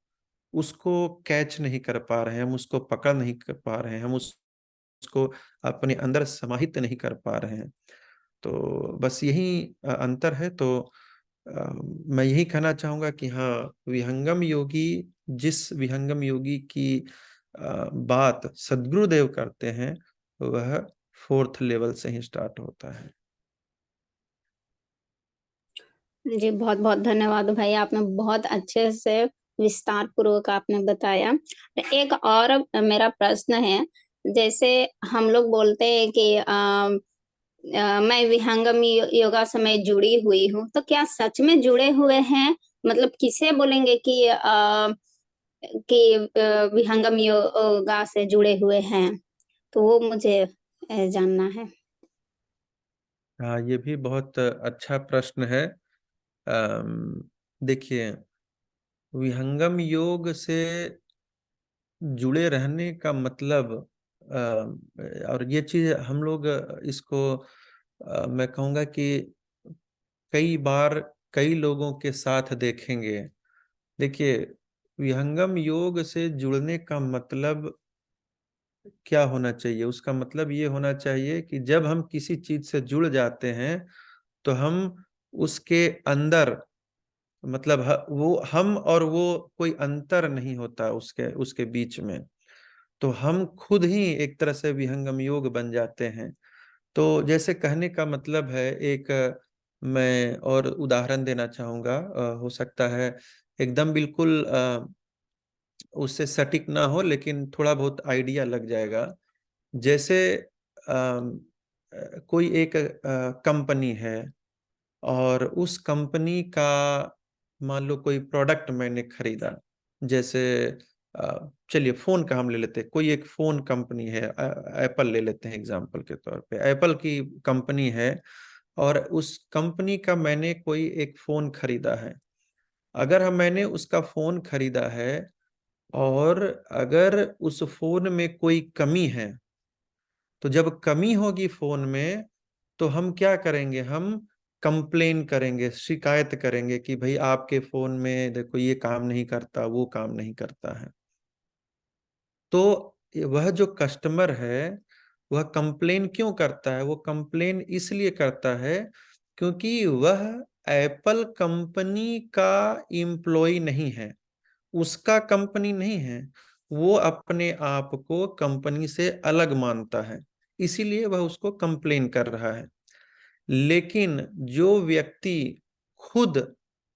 उसको कैच नहीं कर पा रहे हैं, हम उसको पकड़ नहीं कर पा रहे हैं, हम उसको अपने अंदर समाहित नहीं कर पा रहे हैं। तो बस यही अंतर है। तो मैं यही कहना चाहूँगा कि हाँ, विहंगम योगी, जिस विहंगम योगी की बात सद्गुरुदेव करते हैं, वह 4th लेवल से ही स्टार्ट होता है। जी, बहुत-बहुत धन्यवाद भाई, आपने बहुत अच्छे से विस्तार पूर्वक आपने बताया। एक और मेरा प्रश्न है, जैसे हम लोग बोलते हैं कि मैं विहंगम योगा से मैं जुड़ी हुई हूँ, तो क्या सच में जुड़े हुए हैं? मतलब किसे बोलेंगे कि विहंगम योगा से जुड़े हुए हैं? तो वो मुझे जानना है। हाँ, ये भी बहुत अच्छा प्रश्न है। देखिए, विहंगम योग से जुड़े रहने का मतलब और ये चीज हम लोग इसको मैं कहूँगा कि कई बार कई लोगों के साथ देखेंगे। देखिए, विहंगम योग से जुड़ने का मतलब क्या होना चाहिए? उसका मतलब ये होना चाहिए कि जब हम किसी चीज से जुड़ जाते हैं, तो हम उसके अंदर मतलब वो हम और वो कोई अंतर नहीं होता उसके उसके बीच में। तो हम खुद ही एक तरह से विहंगम योग बन जाते हैं। तो जैसे कहने का मतलब है, एक मैं और उदाहरण देना चाहूँगा, हो सकता है एकदम बिल्कुल उससे सटीक ना हो, लेकिन थोड़ा बहुत आइडिया लग जाएगा। जैसे कोई एक कंपनी है, और उस कंपनी का मान लो कोई प्रोडक्ट मैंने खरीदा। जैसे चलिए फ़ोन का हम ले लेते हैं, कोई एक फ़ोन कंपनी है, एप्पल ले लेते हैं एग्जांपल के तौर पे। एप्पल की कंपनी है, और उस कंपनी का मैंने कोई एक फ़ोन खरीदा है। अगर मैंने उसका फ़ोन खरीदा है, और अगर उस फ़ोन में कोई कमी है, तो जब कमी होगी फ़ोन में, तो हम क्या करेंगे? हम कंप्लेन करेंगे, शिकायत करेंगे कि भाई आपके फ़ोन में देखो ये काम नहीं करता, वो काम नहीं करता है। तो वह जो कस्टमर है, वह कंप्लेन क्यों करता है? वो कंप्लेन इसलिए करता है क्योंकि वह एप्पल कंपनी का एम्प्लॉयी नहीं है, उसका कंपनी नहीं है। वो अपने आप को कंपनी से अलग मानता है, इसीलिए वह उसको कंप्लेन कर रहा है। लेकिन जो व्यक्ति खुद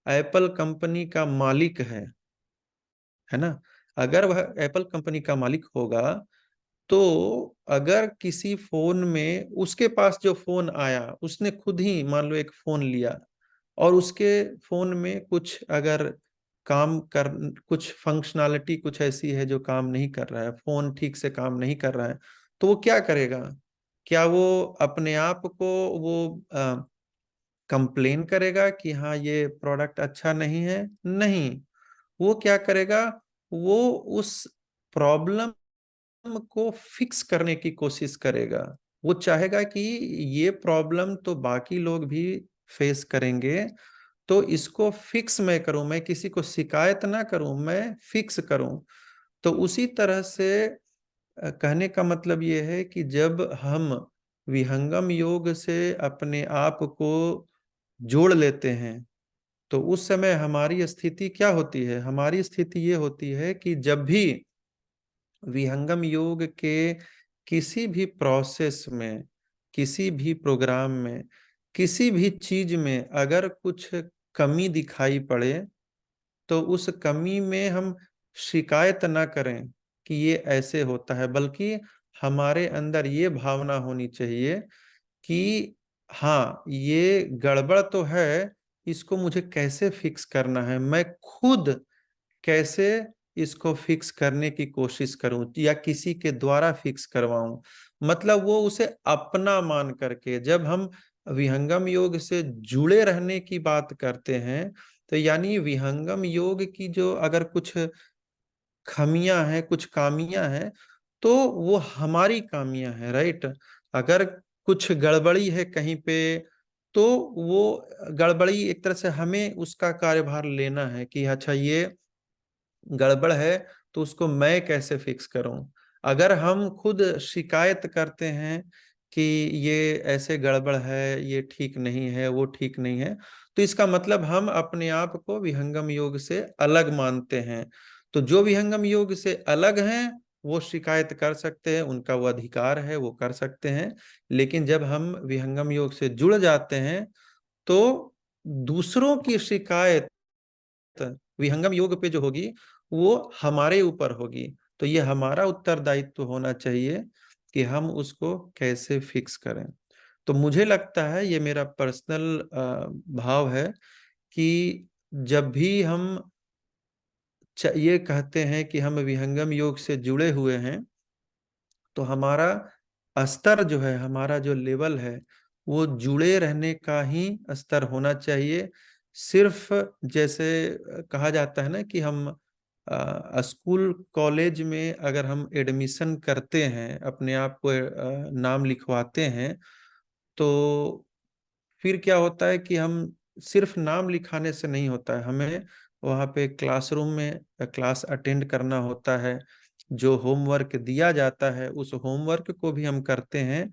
एप्पल कंपनी का मालिक है ना? अगर वह एप्पल कंपनी का मालिक होगा, तो अगर किसी फ़ोन में उसके पास जो फ़ोन आया, उसने खुद ही मान लो एक फ़ोन लिया, और उसके फ़ोन में कुछ अगर काम कर कुछ फ़ंक्शनैलिटी कुछ ऐसी है जो काम नहीं कर रहा है, फ़ोन ठीक से काम नहीं कर रहा है, तो वो क्या करेगा? क्या वो अपने आप को वो कंप्लेन करेगा कि हाँ, ये प्रोडक्ट अच्छा नहीं है? नहीं। वो क्या करेगा? वो उस प्रॉब्लम को फिक्स करने की कोशिश करेगा। वो चाहेगा कि ये प्रॉब्लम तो बाकी लोग भी फेस करेंगे, तो इसको फिक्स मैं करूँ, मैं किसी को शिकायत ना करूँ, मैं फिक्स करूँ। तो उसी तरह से कहने का मतलब ये है कि जब हम विहंगम योग से अपने आप को जोड़ लेते हैं, तो उस समय हमारी स्थिति क्या होती है? हमारी स्थिति ये होती है कि जब भी विहंगम योग के किसी भी प्रोसेस में, किसी भी प्रोग्राम में, किसी भी चीज में अगर कुछ कमी दिखाई पड़े, तो उस कमी में हम शिकायत ना करें कि ये ऐसे होता है, बल्कि हमारे अंदर ये भावना होनी चाहिए कि हाँ, ये गड़बड़ तो है, इसको मुझे कैसे फिक्स करना है, मैं खुद कैसे इसको फिक्स करने की कोशिश करूं या किसी के द्वारा फिक्स करवाऊं। मतलब वो उसे अपना मान करके, जब हम विहंगम योग से जुड़े रहने की बात करते हैं, तो यानी विहंगम योग की जो अगर कुछ खमियां हैं, कुछ कामियां हैं, तो वो हमारी कामियां हैं, राइट? अगर कुछ गड़बड़ी है कहीं पे, तो वो गड़बड़ी एक तरह से हमें उसका कार्यभार लेना है कि अच्छा ये गड़बड़ है, तो उसको मैं कैसे फिक्स करूं। अगर हम खुद शिकायत करते हैं कि ये ऐसे गड़बड़ है, ये ठीक नहीं है, वो ठीक नहीं है, तो इसका मतलब हम अपने आप को विहंगम योग से अलग मानते हैं। तो जो विहंगम योग से अलग हैं, वो शिकायत कर सकते हैं, उनका वो अधिकार है, वो कर सकते हैं। लेकिन जब हम विहंगम योग से जुड़ जाते हैं, तो दूसरों की शिकायत विहंगम योग पे जो होगी, वो हमारे ऊपर होगी। तो ये हमारा उत्तरदायित्व होना चाहिए कि हम उसको कैसे फिक्स करें। तो मुझे लगता है, ये मेरा पर्सनल भाव है कि जब भी हम ये कहते हैं कि हम विहंगम योग से जुड़े हुए हैं, तो हमारा स्तर जो है, हमारा जो लेवल है, वो जुड़े रहने का ही स्तर होना चाहिए। सिर्फ जैसे कहा जाता है ना कि हम स्कूल कॉलेज में अगर हम एडमिशन करते हैं, अपने आप को नाम लिखवाते हैं, तो फिर क्या होता है कि हम सिर्फ नाम लिखाने से नहीं होता है, हमें वहाँ पे क्लासरूम में क्लास अटेंड करना होता है। जो होमवर्क दिया जाता है उस होमवर्क को भी हम करते हैं,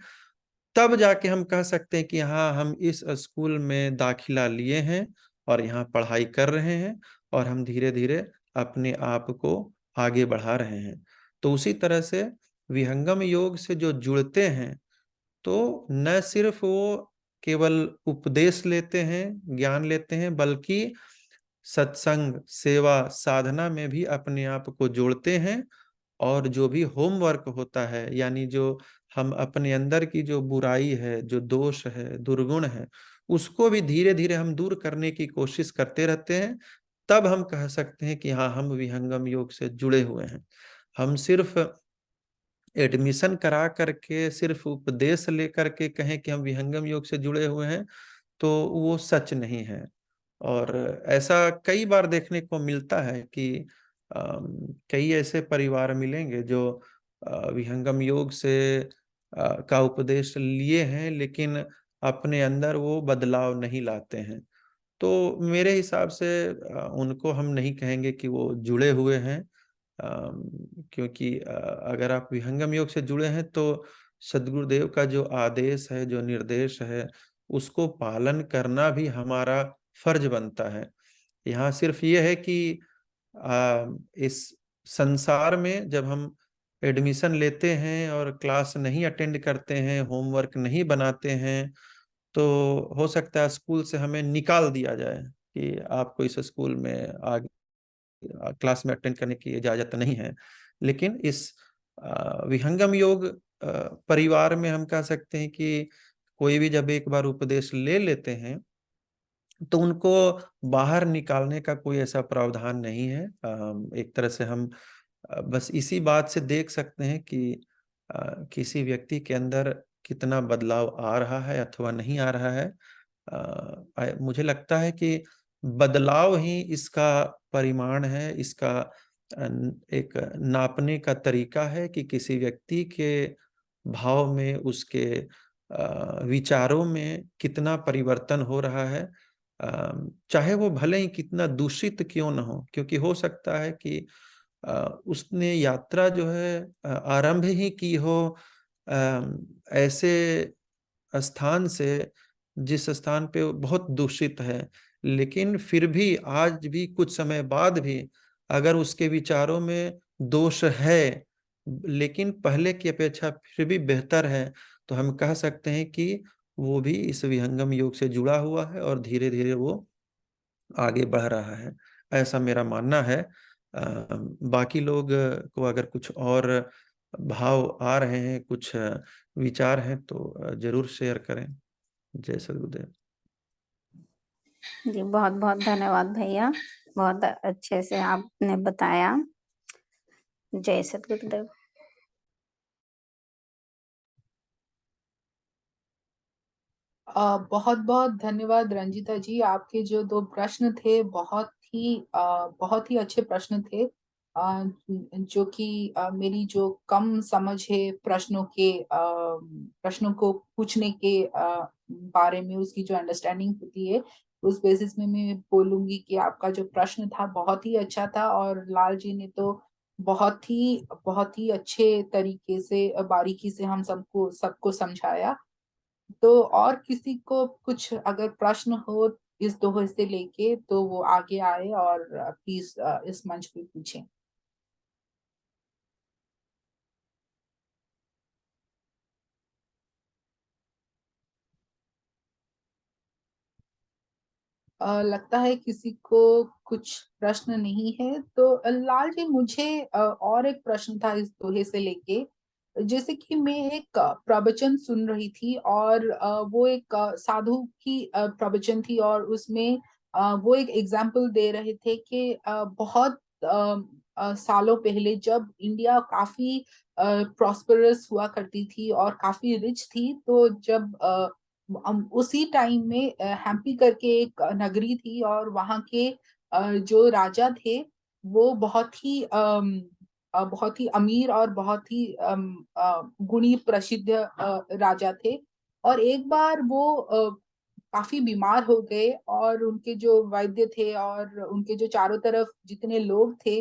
तब जाके हम कह सकते हैं कि हाँ, हम इस स्कूल में दाखिला लिए हैं और यहाँ पढ़ाई कर रहे हैं और हम धीरे-धीरे अपने आप को आगे बढ़ा रहे हैं। तो उसी तरह से विहंगम योग से जो जुड़ते हैं, तो न सिर्फ वो केवल उपदेश लेते हैं, ज्ञान लेते हैं, बल्कि सत्संग, सेवा, साधना में भी अपने आप को जोड़ते हैं और जो भी होमवर्क होता है, यानी जो हम अपने अंदर की जो बुराई है, जो दोष है, दुर्गुण है, उसको भी धीरे-धीरे हम दूर करने की कोशिश करते रहते हैं। तब हम कह सकते हैं कि हाँ, हम विहंगम योग से जुड़े हुए हैं। हम सिर्फ़ एडमिशन करा करके, सिर्फ़ उपदेश लेकर के कहें कि हम विहंगम योग से जुड़े हुए हैं, तो वो सच नहीं है। और ऐसा कई बार देखने को मिलता है कि कई ऐसे परिवार मिलेंगे जो विहंगम योग से का उपदेश लिए हैं, लेकिन अपने अंदर वो बदलाव नहीं लाते हैं। तो मेरे हिसाब से उनको हम नहीं कहेंगे कि वो जुड़े हुए हैं, अम, क्योंकि अगर आप विहंगम योग से जुड़े हैं तो सद्गुरुदेव का जो आदेश है, जो निर्देश है, उसको पालन करना भी हमारा फर्ज बनता है। यहाँ सिर्फ ये है कि इस संसार में जब हम एडमिशन लेते हैं और क्लास नहीं अटेंड करते हैं, होमवर्क नहीं बनाते हैं, तो हो सकता है स्कूल से हमें निकाल दिया जाए कि आपको इस स्कूल में आगे क्लास में अटेंड करने की इजाज़त नहीं है। लेकिन इस विहंगम योग परिवार में हम कह सकते हैं कि कोई भी जब एक बार उपदेश ले लेते हैं, तो उनको बाहर निकालने का कोई ऐसा प्रावधान नहीं है। एक तरह से हम बस इसी बात से देख सकते हैं कि किसी व्यक्ति के अंदर कितना बदलाव आ रहा है अथवा नहीं आ रहा है। मुझे लगता है कि बदलाव ही इसका परिमाण है, इसका एक नापने का तरीका है कि किसी व्यक्ति के भाव में, उसके विचारों में कितना परिवर्तन हो रहा है। चाहे वो भले ही कितना दूषित क्यों ना हो, क्योंकि हो सकता है कि उसने यात्रा जो है आरंभ ही की हो ऐसे स्थान से जिस स्थान पे वो बहुत दूषित है, लेकिन फिर भी आज भी कुछ समय बाद भी अगर उसके विचारों में दोष है, लेकिन पहले की अपेक्षा फिर भी बेहतर है, तो हम कह सकते हैं कि वो भी इस विहंगम योग से जुड़ा हुआ है और धीरे-धीरे वो आगे बढ़ रहा है। ऐसा मेरा मानना है। बाकी लोग को अगर कुछ और भाव आ रहे हैं, कुछ विचार हैं तो ज़रूर शेयर करें। जय सद्गुरुदेव। जी, बहुत-बहुत धन्यवाद भैया। बहुत अच्छे से आपने बताया। जय सद्गुरुदेव। बहुत-बहुत धन्यवाद रंजिता जी। आपके जो 2 प्रश्न थे बहुत ही अच्छे प्रश्न थे। जो कि मेरी जो कम समझ है प्रश्नों को पूछने के बारे में उसकी जो अंडरस्टैंडिंग होती है, उस बेसिस में मैं बोलूँगी कि आपका जो प्रश्न था बहुत ही अच्छा था और लाल जी ने तो बहुत ही अच्छे तरीके से बारीकी से हम सबको समझाया। तो और किसी को कुछ अगर प्रश्न हो इस दोहे से लेके तो वो आगे आए और प्लीज इस मंच पे पूछें। लगता है किसी को कुछ प्रश्न नहीं है तो लाल जी मुझे और एक प्रश्न था इस दोहे से लेके। जैसे कि मैं एक प्रवचन सुन रही थी और वो एक साधु की प्रवचन थी और उसमें वो एक एग्जाम्पल दे रहे थे कि बहुत सालों पहले जब इंडिया काफी प्रॉस्परस हुआ करती थी और काफी रिच थी, तो जब उसी टाइम में हम्पी करके एक नगरी थी और वहाँ के जो राजा थे वो बहुत ही अमीर और बहुत ही गुणी प्रसिद्ध राजा थे। और एक बार वो काफी बीमार हो गए और उनके जो वैद्य थे और उनके जो चारों तरफ जितने लोग थे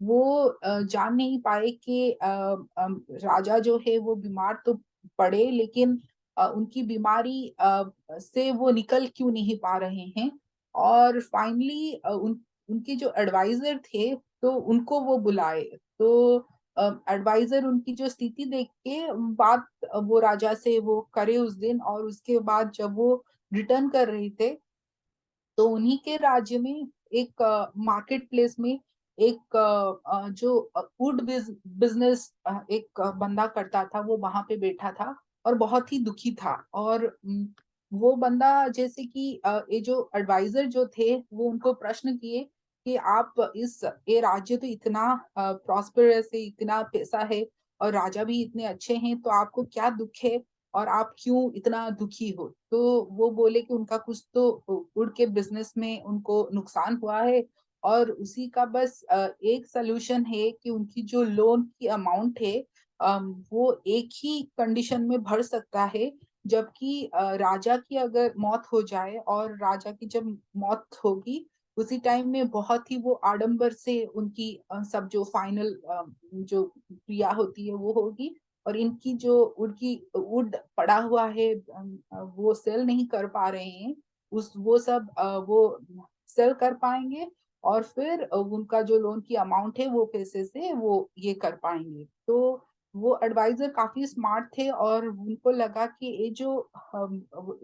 वो जान नहीं पाए कि राजा जो है वो बीमार तो पड़े, लेकिन उनकी बीमारी से वो निकल क्यों नहीं पा रहे हैं। और फाइनली उनके जो एडवाइजर थे तो उनको वो बुलाए। तो एडवाइजर उनकी जो स्थिति देख के बात वो राजा से वो करे उस दिन। और उसके बाद जब वो रिटर्न कर रहे थे तो उन्हीं के राज्य में एक मार्केट प्लेस में एक जो वुड बिजनेस एक बंदा करता था, वो वहां पे बैठा था और बहुत ही दुखी था। और वो बंदा जैसे कि ये जो एडवाइजर जो थे वो उनको प्रश्न किए कि आप ये राज्य तो इतना प्रॉस्परस है, इतना पैसा है और राजा भी इतने अच्छे हैं, तो आपको क्या दुख है और आप क्यों इतना दुखी हो। तो वो बोले कि उनका कुछ तो वुड के बिजनेस में उनको नुकसान हुआ है और उसी का बस एक सलूशन है कि उनकी जो लोन की अमाउंट है वो एक ही कंडीशन में भर सकता है, जबकि राजा की अगर मौत हो जाए और राजा की जब मौत होगी उसी टाइम में बहुत ही वो आडंबर से उनकी सब जो फाइनल जो क्रिया होती है वो होगी। और इनकी जो वुड पड़ा हुआ है वो सेल नहीं कर पा रहे हैं, उस वो सब वो सेल कर पाएंगे और फिर उनका जो लोन की अमाउंट है वो पैसे से वो ये कर पाएंगे। तो वो एडवाइजर काफी स्मार्ट थे और उनको लगा कि ये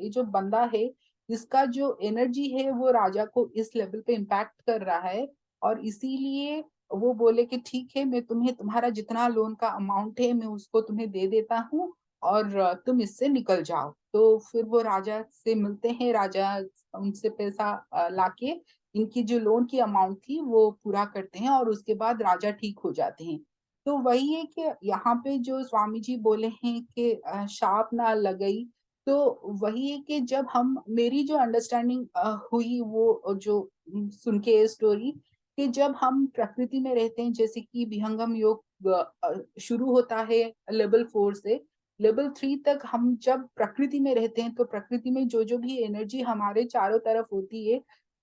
जो बंदा है इसका जो एनर्जी है वो राजा को इस लेवल पे इम्पैक्ट कर रहा है। और इसीलिए वो बोले कि ठीक है, मैं तुम्हें तुम्हारा जितना लोन का अमाउंट है मैं उसको तुम्हें दे देता हूँ और तुम इससे निकल जाओ। तो फिर वो राजा से मिलते हैं, राजा उनसे पैसा लाके इनकी जो लोन की अमाउंट थी वो पूरा करते हैं और उसके बाद राजा ठीक हो जाते हैं। तो वही है कि यहाँ पे जो स्वामी जी बोले हैं कि शाप ना लगई, तो वही है कि जब हम मेरी जो अंडरस्टैंडिंग हुई वो जो सुन के स्टोरी कि जब हम प्रकृति में रहते हैं, जैसे कि विहंगम योग शुरू होता है लेवल 4 से लेवल 3 तक, हम जब प्रकृति में रहते हैं तो प्रकृति में जो जो भी एनर्जी हमारे चारों तरफ होती है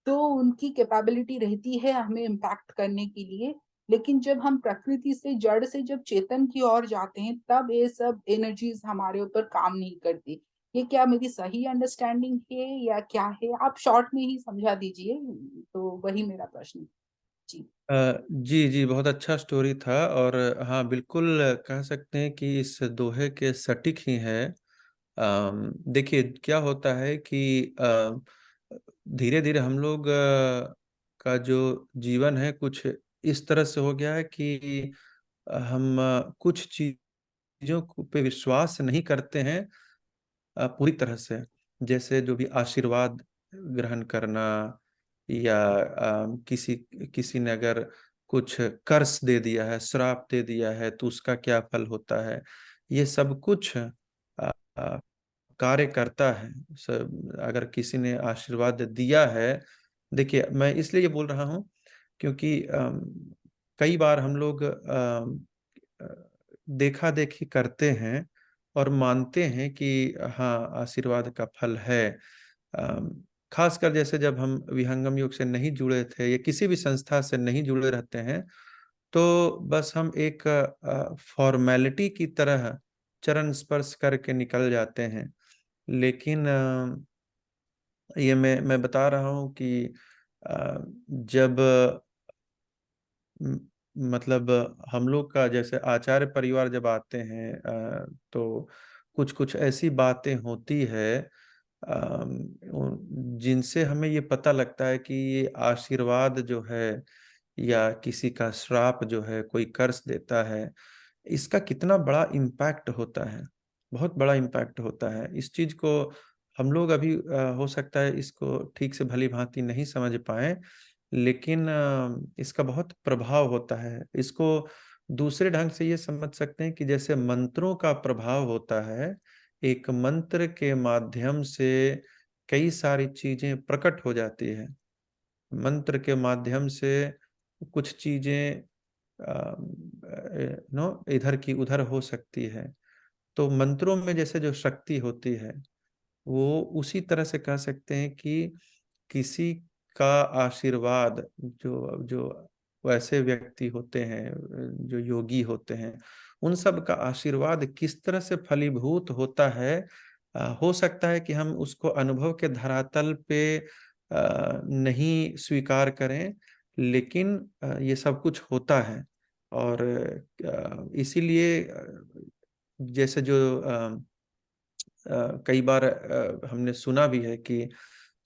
तो उनकी कैपेबिलिटी रहती है हमें इम्पैक्ट करने के लिए। लेकिन जब हम प्रकृति से जड़ से जब चेतन की ओर जाते हैं तब ये सब एनर्जीज हमारे ऊपर काम नहीं करती। ये क्या मेरी सही अंडरस्टैंडिंग है या क्या है? आप शॉर्ट में ही समझा दीजिए। तो वही मेरा प्रश्न। जी। जी जी, बहुत अच्छा स्टोरी था। और हाँ, बिल्कुल कह सकते हैं कि इस दोहे के सटीक ही है। देखिए क्या होता है कि धीरे धीरे हम लोग का जो जीवन है कुछ इस तरह से हो गया है कि हम कुछ चीजों पे विश्वास नहीं करते हैं पूरी तरह से। जैसे जो भी आशीर्वाद ग्रहण करना या किसी किसी ने अगर कुछ कर्ज दे दिया है, श्राप दे दिया है, तो उसका क्या फल होता है, ये सब कुछ कार्य करता है। अगर किसी ने आशीर्वाद दिया है, देखिए मैं इसलिए ये बोल रहा हूँ क्योंकि कई बार हम लोग देखा देखी करते हैं और मानते हैं कि हाँ आशीर्वाद का फल है। खासकर जैसे जब हम विहंगम योग से नहीं जुड़े थे या किसी भी संस्था से नहीं जुड़े रहते हैं, तो बस हम एक फॉर्मेलिटी की तरह चरण स्पर्श करके निकल जाते हैं। लेकिन ये मैं बता रहा हूँ कि जब म- मतलब हम लोग का जैसे आचार्य परिवार जब आते हैं तो कुछ कुछ ऐसी बातें होती है जिनसे हमें ये पता लगता है कि ये आशीर्वाद जो है या किसी का श्राप जो है, कोई कर्ज देता है, इसका कितना बड़ा इम्पैक्ट होता है। बहुत बड़ा इम्पैक्ट होता है। इस चीज को हम लोग अभी हो सकता है इसको ठीक से भली भांति नहीं समझ पाए, लेकिन इसका बहुत प्रभाव होता है। इसको दूसरे ढंग से ये समझ सकते हैं कि जैसे मंत्रों का प्रभाव होता है, एक मंत्र के माध्यम से कई सारी चीजें प्रकट हो जाती है। मंत्र के माध्यम से कुछ चीजें इधर की उधर हो सकती है। तो मंत्रों में जैसे जो शक्ति होती है, वो उसी तरह से कह सकते हैं कि किसी का आशीर्वाद, जो जो वैसे व्यक्ति होते हैं, जो योगी होते हैं, उन सब का आशीर्वाद किस तरह से फलीभूत होता है। हो सकता है कि हम उसको अनुभव के धरातल पे नहीं स्वीकार करें, लेकिन ये सब कुछ होता है। और इसीलिए जैसे जो कई बार हमने सुना भी है कि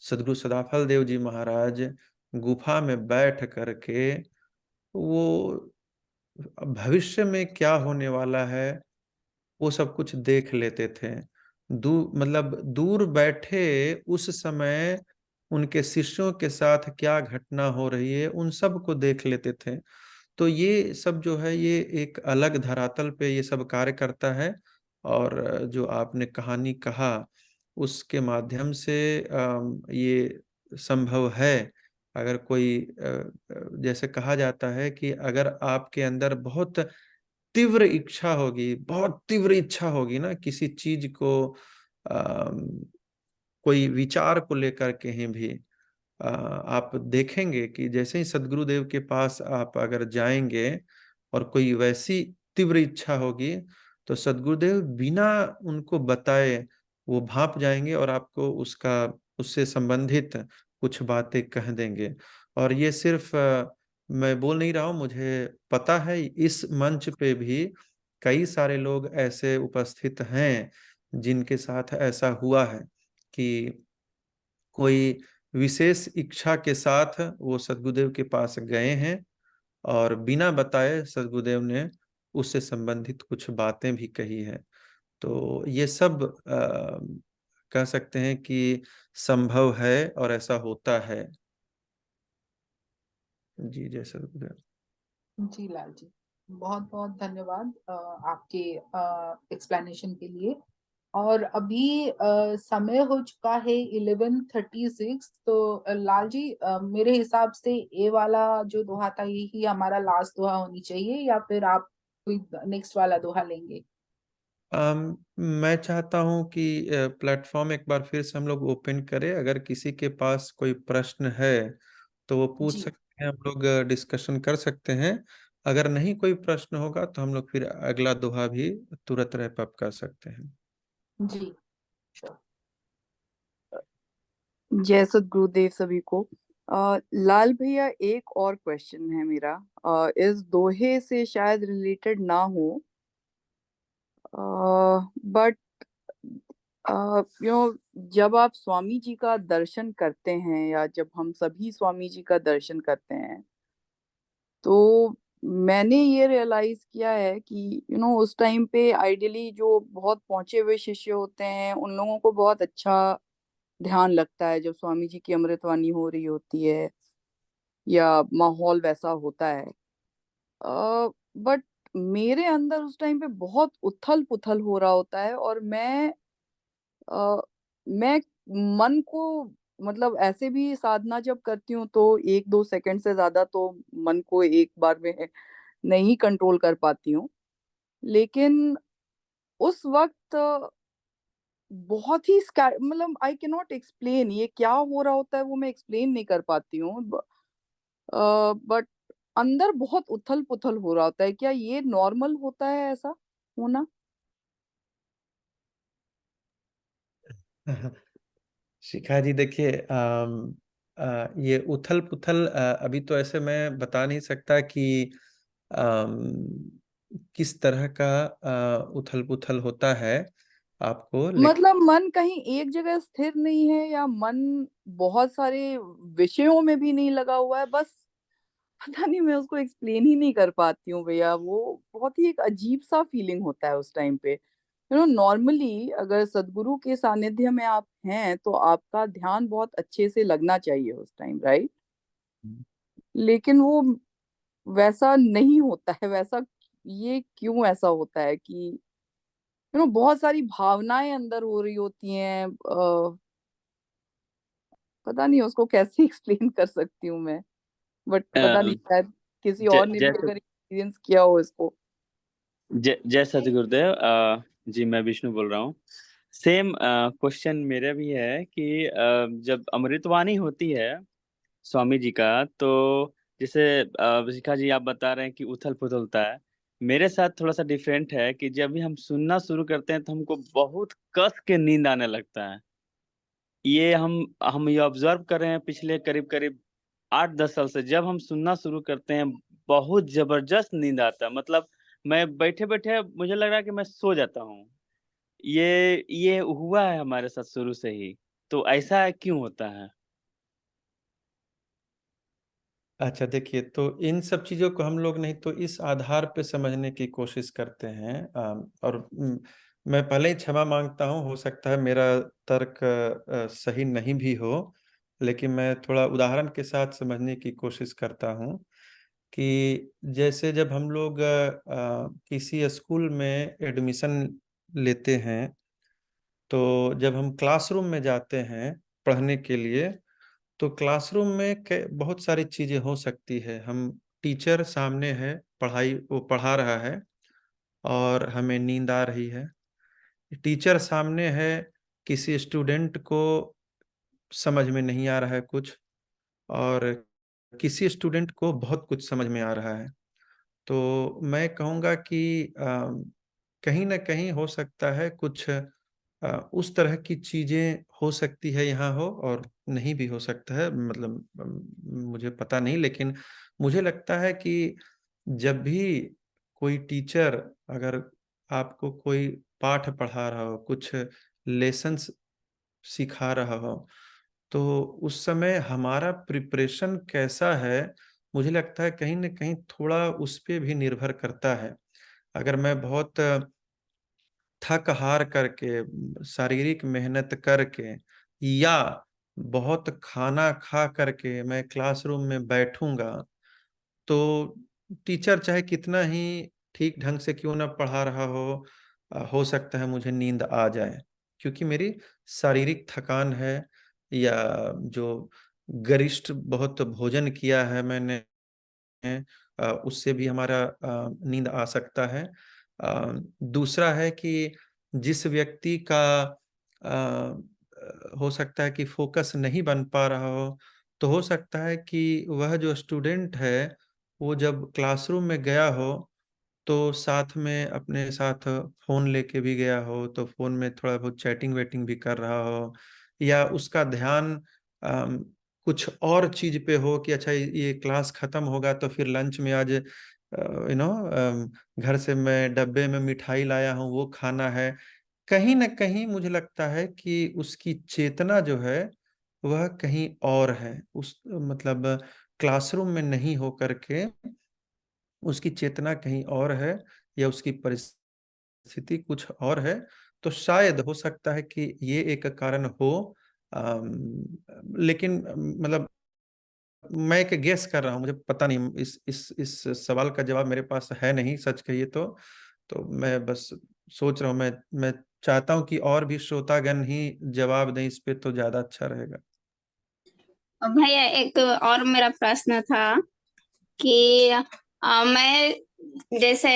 सदगुरु सदाफल देव जी महाराज गुफा में बैठ करके वो भविष्य में क्या होने वाला है वो सब कुछ देख लेते थे। मतलब दूर बैठे उस समय उनके शिष्यों के साथ क्या घटना हो रही है उन सब को देख लेते थे। तो ये सब जो है ये एक अलग धरातल पे ये सब कार्य करता है। और जो आपने कहानी कहा उसके माध्यम से ये संभव है। अगर कोई जैसे कहा जाता है कि अगर आपके अंदर बहुत तीव्र इच्छा होगी, बहुत तीव्र इच्छा होगी ना किसी चीज को, कोई विचार को लेकर के ही भी, आप देखेंगे कि जैसे ही सदगुरुदेव के पास आप अगर जाएंगे और कोई वैसी तीव्र इच्छा होगी, तो सदगुरुदेव बिना उनको बताए वो भाप जाएंगे और आपको उसका उससे संबंधित कुछ बातें कह देंगे। और ये सिर्फ मैं बोल नहीं रहा हूँ, मुझे पता है इस मंच पे भी कई सारे लोग ऐसे उपस्थित हैं जिनके साथ ऐसा हुआ है कि कोई विशेष इच्छा के साथ वो सदगुरुदेव के पास गए हैं और बिना बताए सदगुरुदेव ने उससे संबंधित कुछ बातें भी कही है। तो ये सब कह सकते हैं कि संभव है और ऐसा होता है। जी जय सदगुरुदेव। जी लाल जी, बहुत बहुत धन्यवाद आपके एक्सप्लेनेशन के लिए। और अभी समय हो चुका है 11:36। तो लाल जी, मेरे हिसाब से ये वाला जो दोहा था यही हमारा लास्ट दोहा होनी चाहिए, या फिर आप कोई नेक्स्ट वाला दोहा लेंगे? मैं चाहता हूं कि प्लेटफॉर्म एक बार फिर से हम लोग ओपन करें। अगर किसी के पास कोई प्रश्न है तो वो पूछ जी सकते हैं, हम लोग डिस्कशन कर सकते हैं। अगर नहीं कोई प्रश्न होगा तो हम लोग फिर अगला दोहा भी तुरंत रैप अप कर सकते हैं। जी sure। जय सद्गुरुदेव सभी को। लाल भैया, एक और क्वेश्चन है मेरा। इस दोहे से शायद रिलेटेड ना हो, बट जब आप स्वामी जी का दर्शन करते हैं या जब हम सभी स्वामी जी का दर्शन करते हैं, तो मैंने ये रियलाइज किया है कि उस टाइम पे आइडियली जो बहुत पहुंचे हुए शिष्य होते हैं उन लोगों को बहुत अच्छा ध्यान लगता है जब स्वामी जी की अमृतवाणी हो रही होती है या माहौल वैसा होता है। बट मेरे अंदर उस टाइम पे बहुत उथल पुथल हो रहा होता है और अ, मैं मन को, मतलब ऐसे भी साधना जब करती हूँ तो 1-2 सेकंड से ज्यादा तो मन को एक बार में नहीं कंट्रोल कर पाती हूँ। लेकिन उस वक्त बहुत ही मतलब आई कैन नॉट एक्सप्लेन ये क्या हो रहा होता है, वो मैं एक्सप्लेन नहीं कर पाती हूँ। बट अंदर बहुत उथल पुथल हो रहा होता है। क्या ये नॉर्मल होता है ऐसा होना? शिखा जी देखिए, ये उथल पुथल अभी तो ऐसे मैं बता नहीं सकता कि किस तरह का उथल पुथल होता है आपको, लेकिन मतलब मन कहीं एक जगह स्थिर नहीं है या मन बहुत सारे विषयों में भी नहीं लगा हुआ है, बस पता नहीं, मैं उसको एक्सप्लेन ही नहीं कर पाती हूँ भैया। वो बहुत ही एक अजीब सा फीलिंग होता है उस टाइम पे। नॉर्मली अगर सदगुरु के सानिध्य में आप हैं तो आपका ध्यान बहुत अच्छे से लगना चाहिए उस टाइम, राइट? लेकिन वो वैसा नहीं होता है। वैसा ये क्यों ऐसा होता है कि बहुत सारी भावनाएं अंदर हो रही होती हैं। पता नहीं उसको कैसे एक्सप्लेन कर सकती हूँ मैं, बट पता नहीं, शायद किसी और ने भी जैसे अगर एक्सपीरियंस किया हो इसको। जय सतगुरुदेव। जी मैं विष्णु बोल रहा हूँ। सेम क्वेश्चन मेरा भी है कि जब अमृतवाणी होती है स्वामी जी का, तो जैसे शिखा जी आप बता रहे हैं कि उथल पुथल होता है। मेरे साथ थोड़ा सा डिफरेंट है कि जब भी हम सुनना शुरू करते हैं तो हमको बहुत कस के नींद आने लगता है। ये हम ये ऑब्जर्व कर रहे हैं पिछले करीब करीब 8-10 साल से। जब हम सुनना शुरू करते हैं बहुत जबरदस्त नींद आता है। मतलब मैं बैठे बैठे मुझे लग रहा है कि मैं सो जाता हूँ। ये हुआ है हमारे साथ शुरू से ही। तो ऐसा क्यों होता है? अच्छा देखिए, तो इन सब चीज़ों को हम लोग नहीं तो इस आधार पे समझने की कोशिश करते हैं। और मैं पहले ही क्षमा मांगता हूँ, हो सकता है मेरा तर्क सही नहीं भी हो, लेकिन मैं थोड़ा उदाहरण के साथ समझने की कोशिश करता हूँ कि जैसे जब हम लोग किसी स्कूल में एडमिशन लेते हैं, तो जब हम क्लासरूम में जाते हैं पढ़ने के लिए, तो क्लासरूम में बहुत सारी चीज़ें हो सकती है। हम टीचर सामने है, वो पढ़ा रहा है और हमें नींद आ रही है। टीचर सामने है, किसी स्टूडेंट को समझ में नहीं आ रहा है कुछ, और किसी स्टूडेंट को बहुत कुछ समझ में आ रहा है। तो मैं कहूँगा कि कहीं न कहीं हो सकता है कुछ उस तरह की चीज़ें हो सकती है यहाँ हो, और नहीं भी हो सकता है, मतलब मुझे पता नहीं, लेकिन मुझे लगता है कि जब भी कोई टीचर अगर आपको कोई पाठ पढ़ा रहा हो, कुछ लेसन्स सिखा रहा हो, तो उस समय हमारा प्रिपरेशन कैसा है, मुझे लगता है कहीं न कहीं थोड़ा उस पे भी निर्भर करता है। अगर मैं बहुत थक-हार करके, शारीरिक मेहनत करके या बहुत खाना खा करके मैं क्लासरूम में बैठूँगा, तो टीचर चाहे कितना ही ठीक ढंग से क्यों ना पढ़ा रहा हो सकता है मुझे नींद आ जाए। क्योंकि मेरी शारीरिक थकान है, या जो गरिष्ठ बहुत भोजन किया है मैंने, उससे भी हमारा नींद आ सकता है। दूसरा है कि जिस व्यक्ति का हो सकता है कि फ़ोकस नहीं बन पा रहा हो, तो हो सकता है कि वह जो स्टूडेंट है, वो जब क्लासरूम में गया हो, तो साथ में अपने साथ फ़ोन लेके भी गया हो, तो फ़ोन में थोड़ा बहुत चैटिंग-वैटिंग भी कर रहा हो, या उसका ध्यान अम, कुछ और चीज़ पे हो कि अच्छा ये क्लास खत्म होगा तो फिर लंच में आज घर से मैं डब्बे में मिठाई लाया हूँ, वो खाना है। कहीं न कहीं मुझे लगता है कि उसकी चेतना जो है, वह कहीं और है। मतलब क्लासरूम में नहीं हो कर के उसकी चेतना कहीं और है, या उसकी परिस्थिति कुछ और है। तो शायद हो सकता है कि ये एक कारण हो। लेकिन मतलब मैं एक गेस कर रहा हूँ, मुझे पता नहीं, इस सवाल का जवाब मेरे पास है नहीं, सच कहिए तो। तो मैं बस सोच रहा हूँ, मैं चाहता हूँ कि और भी श्रोतागण ही जवाब दें इस पे, तो ज़्यादा अच्छा रहेगा। भैया एक और मेरा प्रश्न था कि मैं जैसे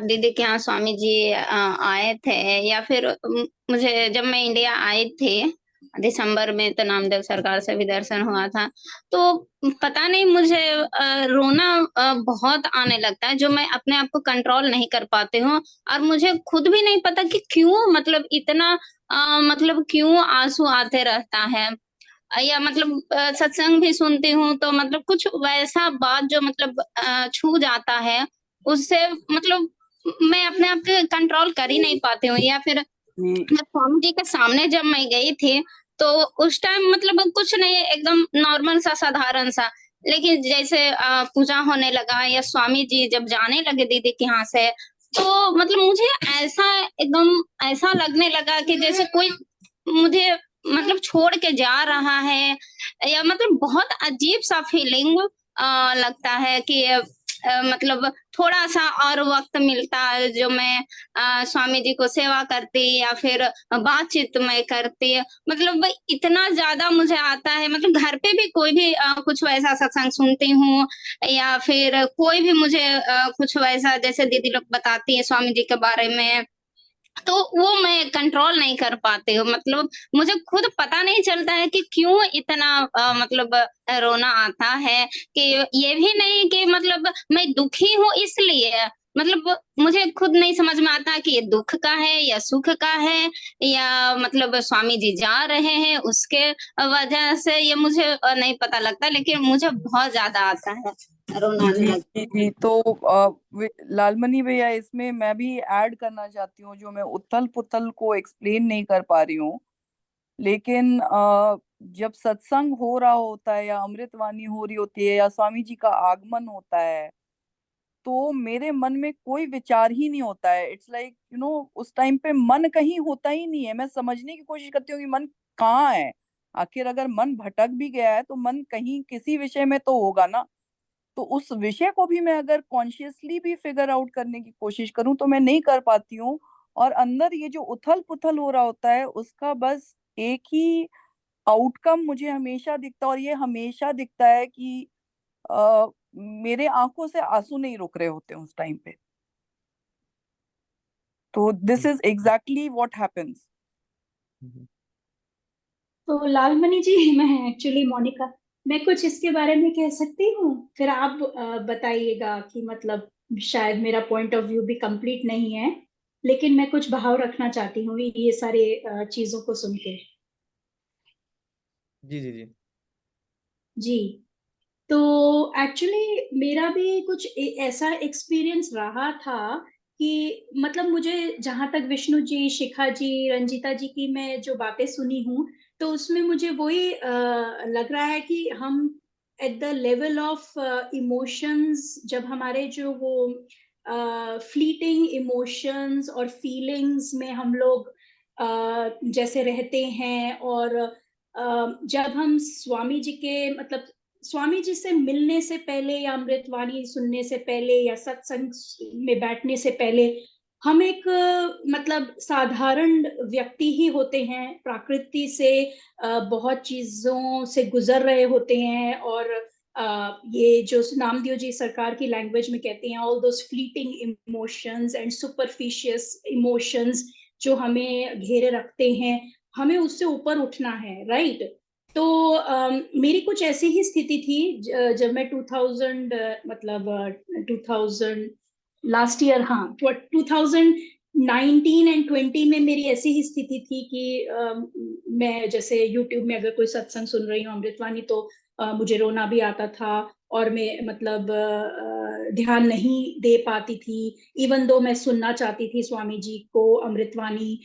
दीदी के यहाँ स्वामी जी आए थे, या फिर मुझे जब मैं इंडिया आई थी दिसंबर में, तो नामदेव सरकार से भी दर्शन हुआ था। तो पता नहीं मुझे रोना बहुत आने लगता है, जो मैं अपने आप को कंट्रोल नहीं कर पाती हूँ, और मुझे खुद भी नहीं पता कि क्यों, मतलब इतना मतलब क्यों आंसू आते रहता है। या मतलब सत्संग भी सुनती हूँ, तो मतलब कुछ वैसा बात जो मतलब छू जाता है, उससे मतलब मैं अपने आप को कंट्रोल कर ही नहीं पाती हूँ। या फिर जब स्वामी जी के सामने जब मैं गई थी, तो उस टाइम मतलब कुछ नहीं, एकदम नॉर्मल सा, साधारण सा। लेकिन जैसे पूजा होने लगा या स्वामी जी जब जाने लगे दीदी के यहाँ से, तो मतलब मुझे ऐसा एकदम ऐसा लगने लगा कि जैसे कोई मुझे मतलब छोड़ के जा रहा है, या मतलब बहुत अजीब सा फीलिंग लगता है कि मतलब थोड़ा सा और वक्त मिलता जो मैं स्वामी जी को सेवा करती या फिर बातचीत में करती, मतलब इतना ज्यादा मुझे आता है। मतलब घर पे भी कोई भी कुछ वैसा सत्संग सुनती हूँ या फिर कोई भी मुझे कुछ वैसा जैसे दीदी लोग बताती है स्वामी जी के बारे में, तो वो मैं कंट्रोल नहीं कर पाती हूँ। मतलब मुझे खुद पता नहीं चलता है कि क्यों इतना मतलब रोना आता है, कि ये भी नहीं कि मतलब मैं दुखी हूँ इसलिए, मतलब मुझे खुद नहीं समझ में आता कि ये दुख का है या सुख का है, या मतलब स्वामी जी जा रहे हैं उसके वजह से, ये मुझे नहीं पता लगता, लेकिन मुझे बहुत ज्यादा आता है रोना आने जी लगता जी है। जी। तो लालमणि भैया, इसमें मैं भी ऐड करना चाहती हूँ, जो मैं उथल पुथल को एक्सप्लेन नहीं कर पा रही हूँ, लेकिन जब सत्संग हो रहा होता है या अमृतवाणी हो रही होती है या स्वामी जी का आगमन होता है, तो मेरे मन में कोई विचार ही नहीं होता है। इट्स लाइक उस टाइम पे मन कहीं होता ही नहीं है। मैं समझने की कोशिश करती हूँ कि मन कहाँ है। आखिर अगर मन भटक भी गया है तो मन कहीं किसी विषय में तो होगा ना। तो उस विषय को भी मैं अगर कॉन्शियसली भी फिगर आउट करने की कोशिश करूं तो मैं नहीं कर पाती हूँ। और अंदर ये जो उथल पुथल हो रहा होता है, उसका बस एक ही आउटकम मुझे हमेशा दिखता है, और ये हमेशा दिखता है कि अ, मेरे आंखों से आंसू नहीं रुक रहे होते उस टाइम पे। तो this is exactly what happens. तो लालमणि जी, मैं एक्चुअली मोनिका, मैं कुछ इसके बारे में कह सकती हूँ, फिर आप बताइएगा कि मतलब शायद मेरा पॉइंट ऑफ व्यू भी कंप्लीट नहीं है, लेकिन मैं कुछ भाव रखना चाहती हूँ ये सारे चीजों को सुन के। जी जी जी। जी। तो एक्चुअली मेरा भी कुछ ऐसा एक्सपीरियंस रहा था कि मतलब मुझे जहां तक विष्णु जी, शिखा जी, रंजीता जी की मैं जो बातें सुनी हूँ, तो उसमें मुझे वही लग रहा है कि हम eight the level of emotions, जब हमारे जो वो फ्लीटिंग इमोशंस और फीलिंग्स में हम लोग जैसे रहते हैं, और जब हम स्वामी जी के मतलब स्वामी जी से मिलने से पहले या अमृतवाणी सुनने से पहले या सत्संग में बैठने से पहले हम एक मतलब साधारण व्यक्ति ही होते हैं, प्रकृति से बहुत चीजों से गुजर रहे होते हैं, और ये जो नामदेव जी सरकार की लैंग्वेज में कहते हैं, all those fleeting emotions and superficial emotions जो हमें घेरे रखते हैं, हमें उससे ऊपर उठना है, राइट। तो मेरी कुछ ऐसी ही स्थिति थी जब मैं 2000 मतलब 2000 लास्ट ईयर, हाँ 2019 एंड 20 में मेरी ऐसी ही स्थिति थी कि मैं जैसे यूट्यूब में अगर कोई सत्संग सुन रही हूँ अमृतवाणी, तो मुझे रोना भी आता था, और मैं मतलब ध्यान नहीं दे पाती थी, इवन दो मैं सुनना चाहती थी स्वामी जी को अमृतवाणी।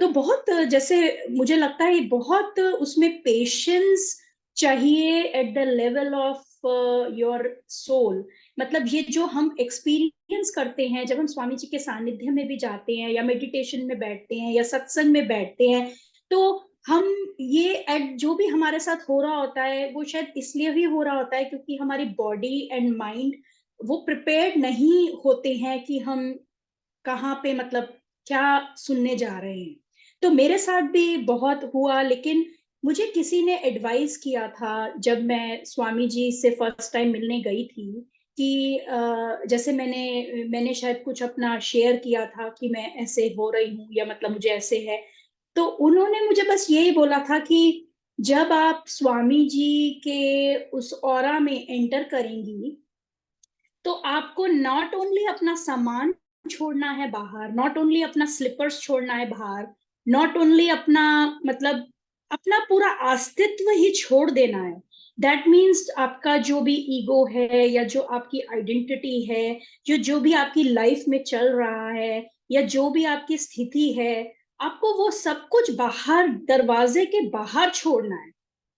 तो बहुत जैसे मुझे लगता है बहुत उसमें पेशेंस चाहिए at the level of your soul. मतलब ये जो हम एक्सपीरियंस करते हैं जब हम स्वामी जी के सानिध्य में भी जाते हैं या मेडिटेशन में बैठते हैं या सत्संग में बैठते हैं, तो हम ये जो भी हमारे साथ हो रहा होता है वो शायद इसलिए भी हो रहा होता है क्योंकि हमारी बॉडी एंड माइंड वो प्रिपेयर्ड नहीं होते हैं कि हम कहाँ पे मतलब क्या सुनने जा रहे हैं। तो मेरे साथ भी बहुत हुआ, लेकिन मुझे किसी ने एडवाइस किया था जब मैं स्वामी जी से फर्स्ट टाइम मिलने गई थी कि जैसे मैंने शायद कुछ अपना शेयर किया था कि मैं ऐसे हो रही हूँ या मतलब मुझे ऐसे है, तो उन्होंने मुझे बस यही बोला था कि जब आप स्वामी जी के उस ऑरा में एंटर करेंगी, तो आपको नॉट ओनली अपना सामान छोड़ना है बाहर, नॉट ओनली अपना स्लीपर्स छोड़ना है बाहर, नॉट ओनली अपना मतलब अपना पूरा अस्तित्व ही छोड़ देना है। दैट मीन्स आपका जो भी ईगो है या जो आपकी आइडेंटिटी है, जो भी आपकी लाइफ में चल रहा है या जो भी आपकी स्थिति है, आपको वो सब कुछ बाहर दरवाजे के बाहर छोड़ना है।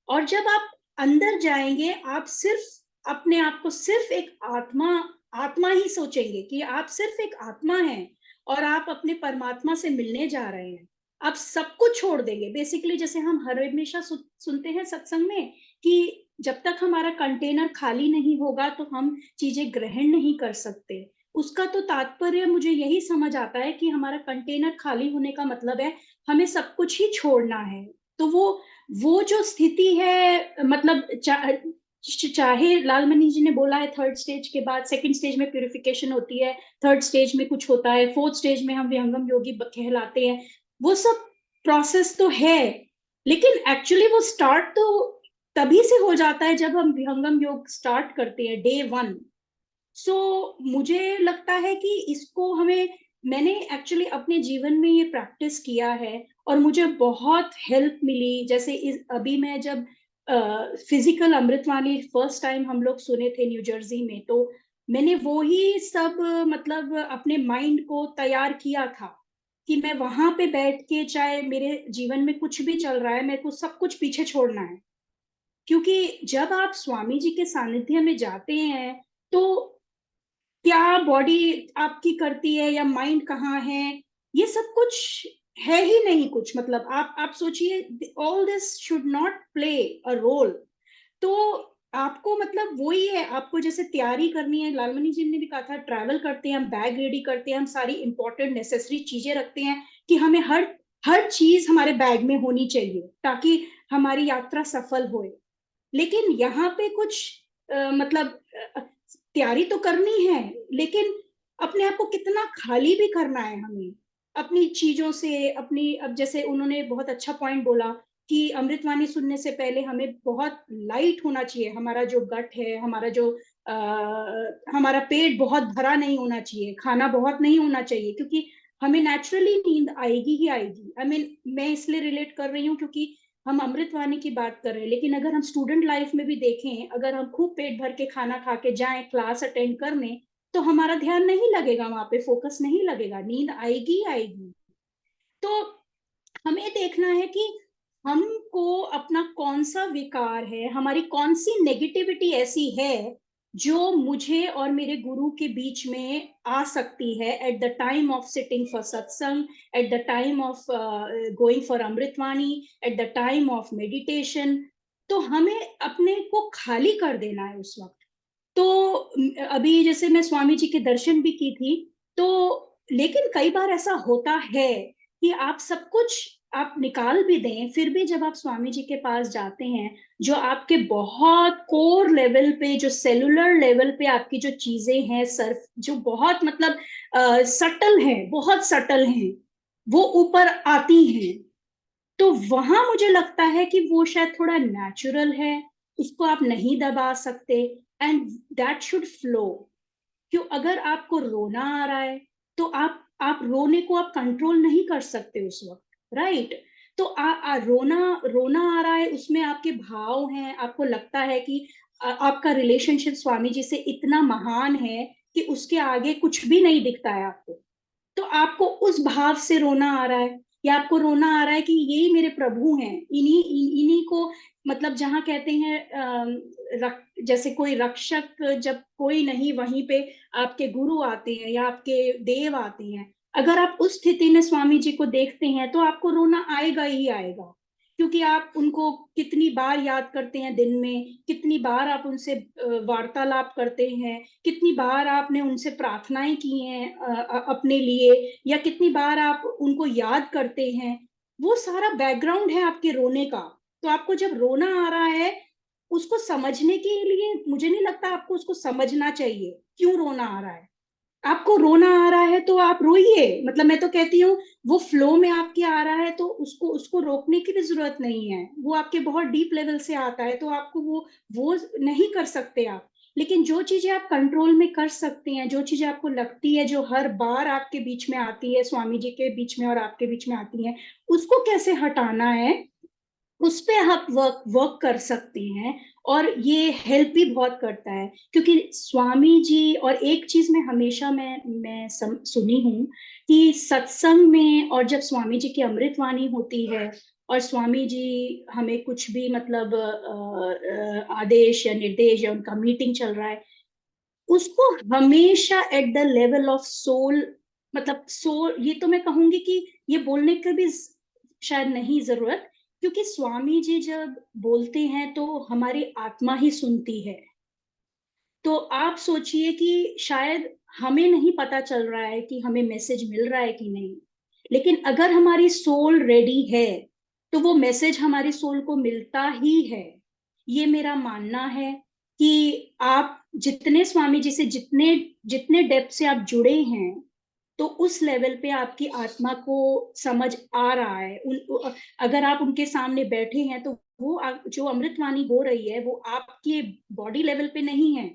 और जब आप अंदर जाएंगे, आप सिर्फ अपने आप को सिर्फ एक आत्मा आत्मा ही सोचेंगे कि आप सिर्फ एक आत्मा हैं और आप अपने परमात्मा से मिलने जा रहे हैं। आप सब कुछ छोड़ देंगे। बेसिकली जैसे हम हर हमेशा सुनते हैं सत्संग में कि जब तक हमारा कंटेनर खाली नहीं होगा तो हम चीजें ग्रहण नहीं कर सकते। उसका तो तात्पर्य मुझे यही समझ आता है कि हमारा कंटेनर खाली होने का मतलब है हमें सब कुछ ही छोड़ना है। तो वो जो स्थिति है, मतलब चाहे लालमणि जी ने बोला है थर्ड स्टेज के बाद सेकंड स्टेज में प्यूरिफिकेशन होती है, थर्ड स्टेज में कुछ होता है, फोर्थ स्टेज में हम विहंगम योगी कहलाते हैं, वो सब प्रोसेस तो है, लेकिन एक्चुअली वो स्टार्ट तो तभी से हो जाता है जब हम विहंगम योग स्टार्ट करते हैं डे 1। सो मुझे लगता है कि इसको मैंने एक्चुअली अपने जीवन में ये प्रैक्टिस किया है और मुझे बहुत हेल्प मिली। जैसे अभी मैं जब फिजिकल अमृतवाणी फर्स्ट टाइम हम लोग सुने थे न्यू जर्सी में, तो मैंने वो ही सब मतलब अपने माइंड को तैयार किया था कि मैं वहां पे बैठ के, चाहे मेरे जीवन में कुछ भी चल रहा है, मेरे को सब कुछ पीछे छोड़ना है। क्योंकि जब आप स्वामी जी के सानिध्य में जाते हैं तो क्या बॉडी आपकी करती है या माइंड कहाँ है, ये सब कुछ है ही नहीं कुछ। मतलब आप सोचिए, all this should not play a role. तो आपको मतलब वही है, आपको जैसे तैयारी करनी है, लालमणि जी ने भी कहा था, ट्रैवल करते हैं हम, बैग रेडी करते हैं हम, सारी इंपॉर्टेंट नेसेसरी चीजें रखते हैं कि हमें हर हर चीज हमारे बैग में होनी चाहिए ताकि हमारी यात्रा सफल होए। लेकिन यहाँ पे कुछ मतलब तैयारी तो करनी है, लेकिन अपने आप को कितना खाली भी करना है हमें अपनी चीजों से, अपनी। अब जैसे उन्होंने बहुत अच्छा पॉइंट बोला कि अमृतवाणी सुनने से पहले हमें बहुत लाइट होना चाहिए, हमारा जो गट है, हमारा पेट बहुत भरा नहीं होना चाहिए, खाना बहुत नहीं होना चाहिए, क्योंकि हमें नेचुरली नींद आएगी ही आएगी। मैं इसलिए रिलेट कर रही हूँ क्योंकि हम अमृतवाणी की बात कर रहे हैं, लेकिन अगर हम स्टूडेंट लाइफ में भी देखें, अगर हम खूब पेट भर के खाना खा के जाएं क्लास अटेंड करने, तो हमारा ध्यान नहीं लगेगा, वहां पे फोकस नहीं लगेगा, नींद आएगी आएगी। तो हमें देखना है कि हमको अपना कौन सा विकार है, हमारी कौन सी नेगेटिविटी ऐसी है जो मुझे और मेरे गुरु के बीच में आ सकती है at the time of sitting for satsang, at the time of going for Amritvani, at the time of meditation. तो हमें अपने को खाली कर देना है उस वक्त। तो अभी जैसे मैं स्वामी जी के दर्शन भी की थी, तो लेकिन कई बार ऐसा होता है कि आप सब कुछ आप निकाल भी दें, फिर भी जब आप स्वामी जी के पास जाते हैं, जो आपके बहुत कोर लेवल पे, जो सेलुलर लेवल पे आपकी जो चीजें हैं, सर्फ जो बहुत मतलब सटल हैं, बहुत सटल हैं, वो ऊपर आती हैं, तो वहां मुझे लगता है कि वो शायद थोड़ा नेचुरल है, उसको आप नहीं दबा सकते, एंड दैट शुड फ्लो। क्यों, अगर आपको रोना आ रहा है तो आप रोने को आप कंट्रोल नहीं कर सकते उस वक्त, राइट? तो रोना रोना आ रहा है, उसमें आपके भाव हैं, आपको लगता है कि आपका रिलेशनशिप स्वामी जी से इतना महान है कि उसके आगे कुछ भी नहीं दिखता है आपको, तो आपको उस भाव से रोना आ रहा है, या आपको रोना आ रहा है कि यही मेरे प्रभु हैं, इन्हीं को, मतलब जहाँ कहते हैं जैसे कोई रक्षक जब कोई नहीं, वहीं पे आपके गुरु आते हैं या आपके देव आते हैं। अगर आप उस स्थिति में स्वामी जी को देखते हैं तो आपको रोना आएगा ही आएगा, क्योंकि आप उनको कितनी बार याद करते हैं दिन में, कितनी बार आप उनसे वार्तालाप करते हैं, कितनी बार आपने उनसे प्रार्थनाएं की हैं अपने लिए, या कितनी बार आप उनको याद करते हैं। वो सारा बैकग्राउंड है आपके रोने का। तो आपको जब रोना आ रहा है, उसको समझने के लिए मुझे नहीं लगता आपको उसको समझना चाहिए क्यों रोना आ रहा है। आपको रोना आ रहा है तो आप रोइए, मतलब मैं तो कहती हूँ वो फ्लो में आपके आ रहा है तो उसको उसको रोकने की भी जरूरत नहीं है, वो आपके बहुत डीप लेवल से आता है, तो आपको वो नहीं कर सकते आप। लेकिन जो चीजें आप कंट्रोल में कर सकते हैं, जो चीजें आपको लगती है जो हर बार आपके बीच में आती है, स्वामी जी के बीच में और आपके बीच में आती है, उसको कैसे हटाना है, उस पे आप वर्क कर सकते हैं। और ये हेल्प भी बहुत करता है, क्योंकि स्वामी जी, और एक चीज में हमेशा मैं सुनी हूँ कि सत्संग में, और जब स्वामी जी की अमृतवाणी होती है और स्वामी जी हमें कुछ भी मतलब आदेश या निर्देश या उनका मीटिंग चल रहा है, उसको हमेशा at the level of soul, मतलब सोल, ये तो मैं कहूंगी कि ये बोलने की भी शायद नहीं जरूरत, क्योंकि स्वामी जी जब बोलते हैं तो हमारी आत्मा ही सुनती है। तो आप सोचिए कि शायद हमें नहीं पता चल रहा है कि हमें मैसेज मिल रहा है कि नहीं, लेकिन अगर हमारी सोल रेडी है तो वो मैसेज हमारी सोल को मिलता ही है। ये मेरा मानना है कि आप जितने स्वामी जी से जितने जितने डेप्थ से आप जुड़े हैं, तो उस लेवल पे आपकी आत्मा को समझ आ रहा है। अगर आप उनके सामने बैठे हैं तो वो जो अमृतवाणी हो रही है वो आपके बॉडी लेवल पे नहीं है,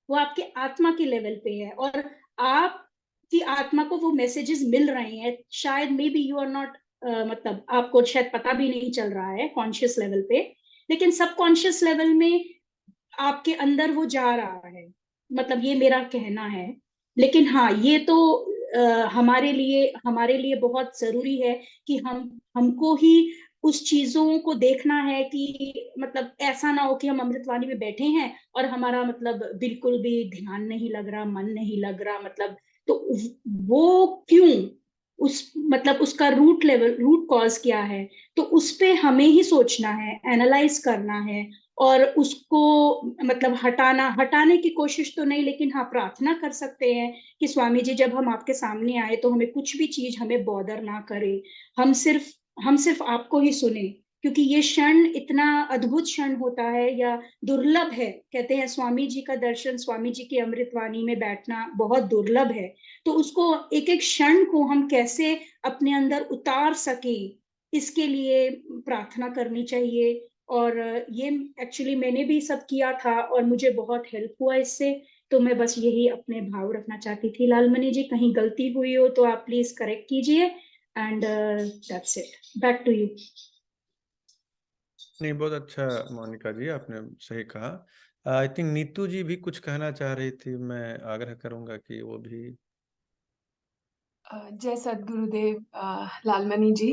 वो आपके आत्मा के लेवल पे है, और आपकी आत्मा को वो मैसेजेस मिल रहे हैं। शायद maybe you are not, मतलब आपको शायद पता भी नहीं चल रहा है कॉन्शियस लेवल पे, लेकिन सबकॉन्शियस लेवल में आपके अंदर वो जा रहा है। मतलब ये मेरा कहना है। लेकिन हाँ, ये तो हमारे लिए बहुत जरूरी है कि हमको ही उस चीजों को देखना है कि मतलब ऐसा ना हो कि हम अमृतवाणी में बैठे हैं और हमारा मतलब बिल्कुल भी ध्यान नहीं लग रहा, मन नहीं लग रहा, मतलब तो वो क्यों, उस मतलब उसका रूट कॉज क्या है, तो उस पे हमें ही सोचना है, एनालाइज करना है, और उसको मतलब हटाने की कोशिश तो नहीं, लेकिन हाँ प्रार्थना कर सकते हैं कि स्वामी जी जब हम आपके सामने आए तो हमें कुछ भी चीज हमें बॉदर ना करे, हम सिर्फ आपको ही सुने, क्योंकि ये क्षण इतना अद्भुत क्षण होता है या दुर्लभ है। कहते हैं स्वामी जी का दर्शन, स्वामी जी की अमृतवाणी में बैठना बहुत दुर्लभ है। तो उसको एक एक क्षण को हम कैसे अपने अंदर उतार सके, इसके लिए प्रार्थना करनी चाहिए। और ये एक्चुअली मैंने भी सब किया था और मुझे बहुत हेल्प हुआ इससे। तो मैं बस यही अपने भाव रखना चाहती थी। लालमणि जी, कहीं गलती हुई हो तो आप प्लीज करेक्ट कीजिए, and that's it, back to you. नहीं, बहुत अच्छा मोनिका जी, आपने सही कहा। आई थिंक नीतू जी भी कुछ कहना चाह रही थी, मैं आग्रह करूंगा कि वो भी। जय सद्गुरुदेव लालमणि जी।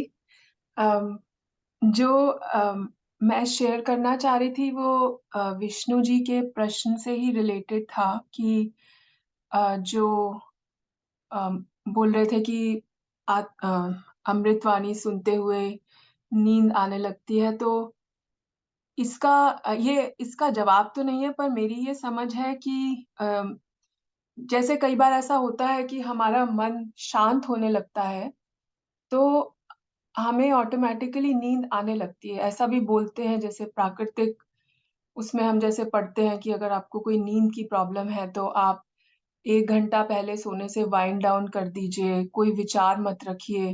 अम, जो मैं शेयर करना चाह रही थी वो विष्णु जी के प्रश्न से ही रिलेटेड था कि जो बोल रहे थे कि अमृतवाणी सुनते हुए नींद आने लगती है। तो इसका जवाब तो नहीं है, पर मेरी ये समझ है कि जैसे कई बार ऐसा होता है कि हमारा मन शांत होने लगता है तो हमें ऑटोमेटिकली नींद आने लगती है। ऐसा भी बोलते हैं, जैसे प्राकृतिक उसमें हम जैसे पढ़ते हैं कि अगर आपको कोई नींद की प्रॉब्लम है तो आप 1 घंटा पहले सोने से वाइंड डाउन कर दीजिए, कोई विचार मत रखिए,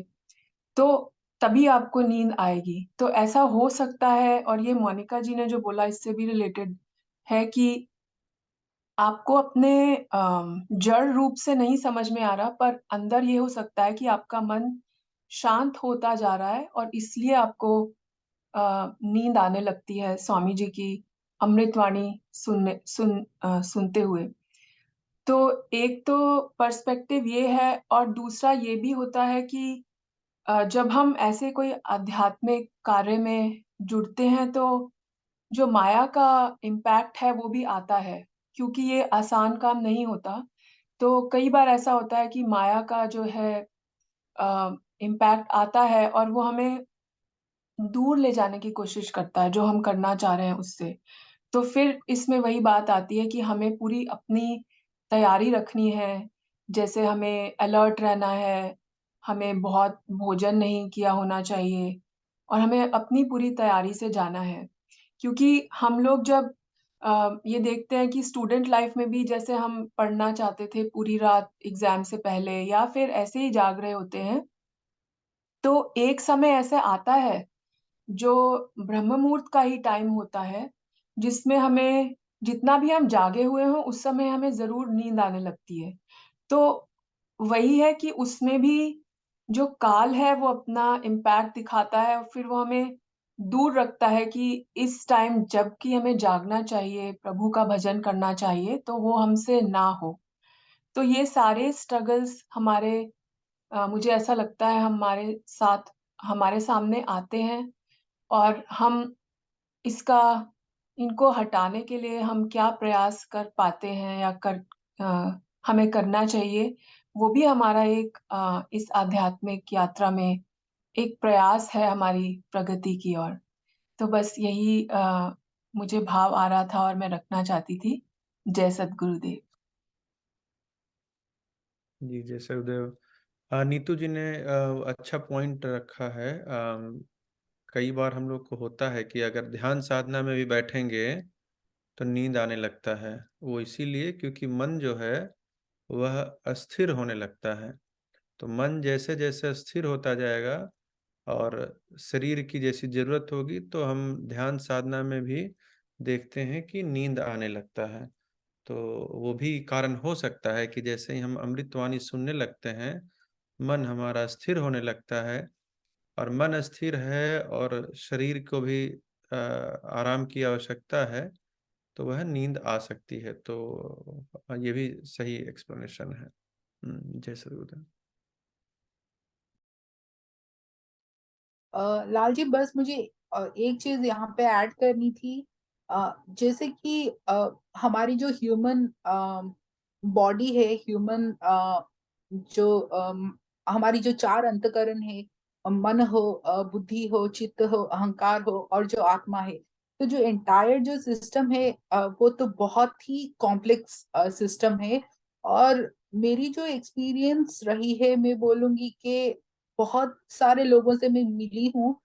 तो तभी आपको नींद आएगी। तो ऐसा हो सकता है, और ये मोनिका जी ने जो बोला इससे भी रिलेटेड है कि आपको अपने जड़ रूप से नहीं समझ में आ रहा, पर अंदर ये हो सकता है कि आपका मन शांत होता जा रहा है और इसलिए आपको नींद आने लगती है स्वामी जी की अमृतवाणी सुनते हुए। तो एक तो पर्सपेक्टिव ये है, और दूसरा ये भी होता है कि जब हम ऐसे कोई आध्यात्मिक कार्य में जुड़ते हैं तो जो माया का इम्पैक्ट है वो भी आता है, क्योंकि ये आसान काम नहीं होता। तो कई बार ऐसा होता है कि माया का जो है इम्पैक्ट आता है और वो हमें दूर ले जाने की कोशिश करता है जो हम करना चाह रहे हैं उससे। तो फिर इसमें वही बात आती है कि हमें पूरी अपनी तैयारी रखनी है। जैसे हमें अलर्ट रहना है, हमें बहुत भोजन नहीं किया होना चाहिए और हमें अपनी पूरी तैयारी से जाना है। क्योंकि हम लोग जब ये देखते हैं कि स्टूडेंट लाइफ में भी जैसे हम पढ़ना चाहते थे पूरी रात एग्ज़ाम से पहले या फिर ऐसे ही जाग रहे होते हैं, तो एक समय ऐसे आता है जो ब्रह्म मुहूर्त का ही टाइम होता है, जिसमें हमें जितना भी हम जागे हुए हों, उस समय हमें ज़रूर नींद आने लगती है। तो वही है कि उसमें भी जो काल है वो अपना इम्पैक्ट दिखाता है और फिर वो हमें दूर रखता है कि इस टाइम जबकि हमें जागना चाहिए, प्रभु का भजन करना चाहिए, तो वो हमसे ना हो। तो ये सारे स्ट्रगल्स मुझे ऐसा लगता है हमारे सामने आते हैं और हम इसका इनको हटाने के लिए हम क्या प्रयास कर पाते हैं या हमें करना चाहिए, वो भी हमारा इस आध्यात्मिक यात्रा में एक प्रयास है हमारी प्रगति की ओर। तो बस यही मुझे भाव आ रहा था और मैं रखना चाहती थी। जय सद्गुरुदेव। जी, जय सद्गुरुदेव। नीतू जी ने अच्छा पॉइंट रखा है। कई बार हम लोग को होता है कि अगर ध्यान साधना में भी बैठेंगे तो नींद आने लगता है। वो इसीलिए क्योंकि मन जो है वह अस्थिर होने लगता है। तो मन जैसे जैसे स्थिर होता जाएगा और शरीर की जैसी जरूरत होगी तो हम ध्यान साधना में भी देखते हैं कि नींद आने लगता है। तो वो भी कारण हो सकता है कि जैसे ही हम अमृतवाणी सुनने लगते हैं मन हमारा स्थिर होने लगता है, और मन स्थिर है और शरीर को भी आराम की आवश्यकता है, तो वह नींद आ सकती है। तो ये भी सही एक्सप्लेनेशन है। जय सद्गुरुदेव। लाल जी, बस मुझे एक चीज यहाँ पे ऐड करनी थी। जैसे कि हमारी जो ह्यूमन बॉडी है, ह्यूमन जो हमारी जो चार अंतकरण है, मन हो, बुद्धि हो, चित्त हो, अहंकार हो, और जो आत्मा है, तो जो एंटायर जो सिस्टम है वो तो बहुत ही कॉम्प्लेक्स सिस्टम है। और मेरी जो एक्सपीरियंस रही है, मैं बोलूंगी कि बहुत सारे लोगों से मैं मिली हूँ,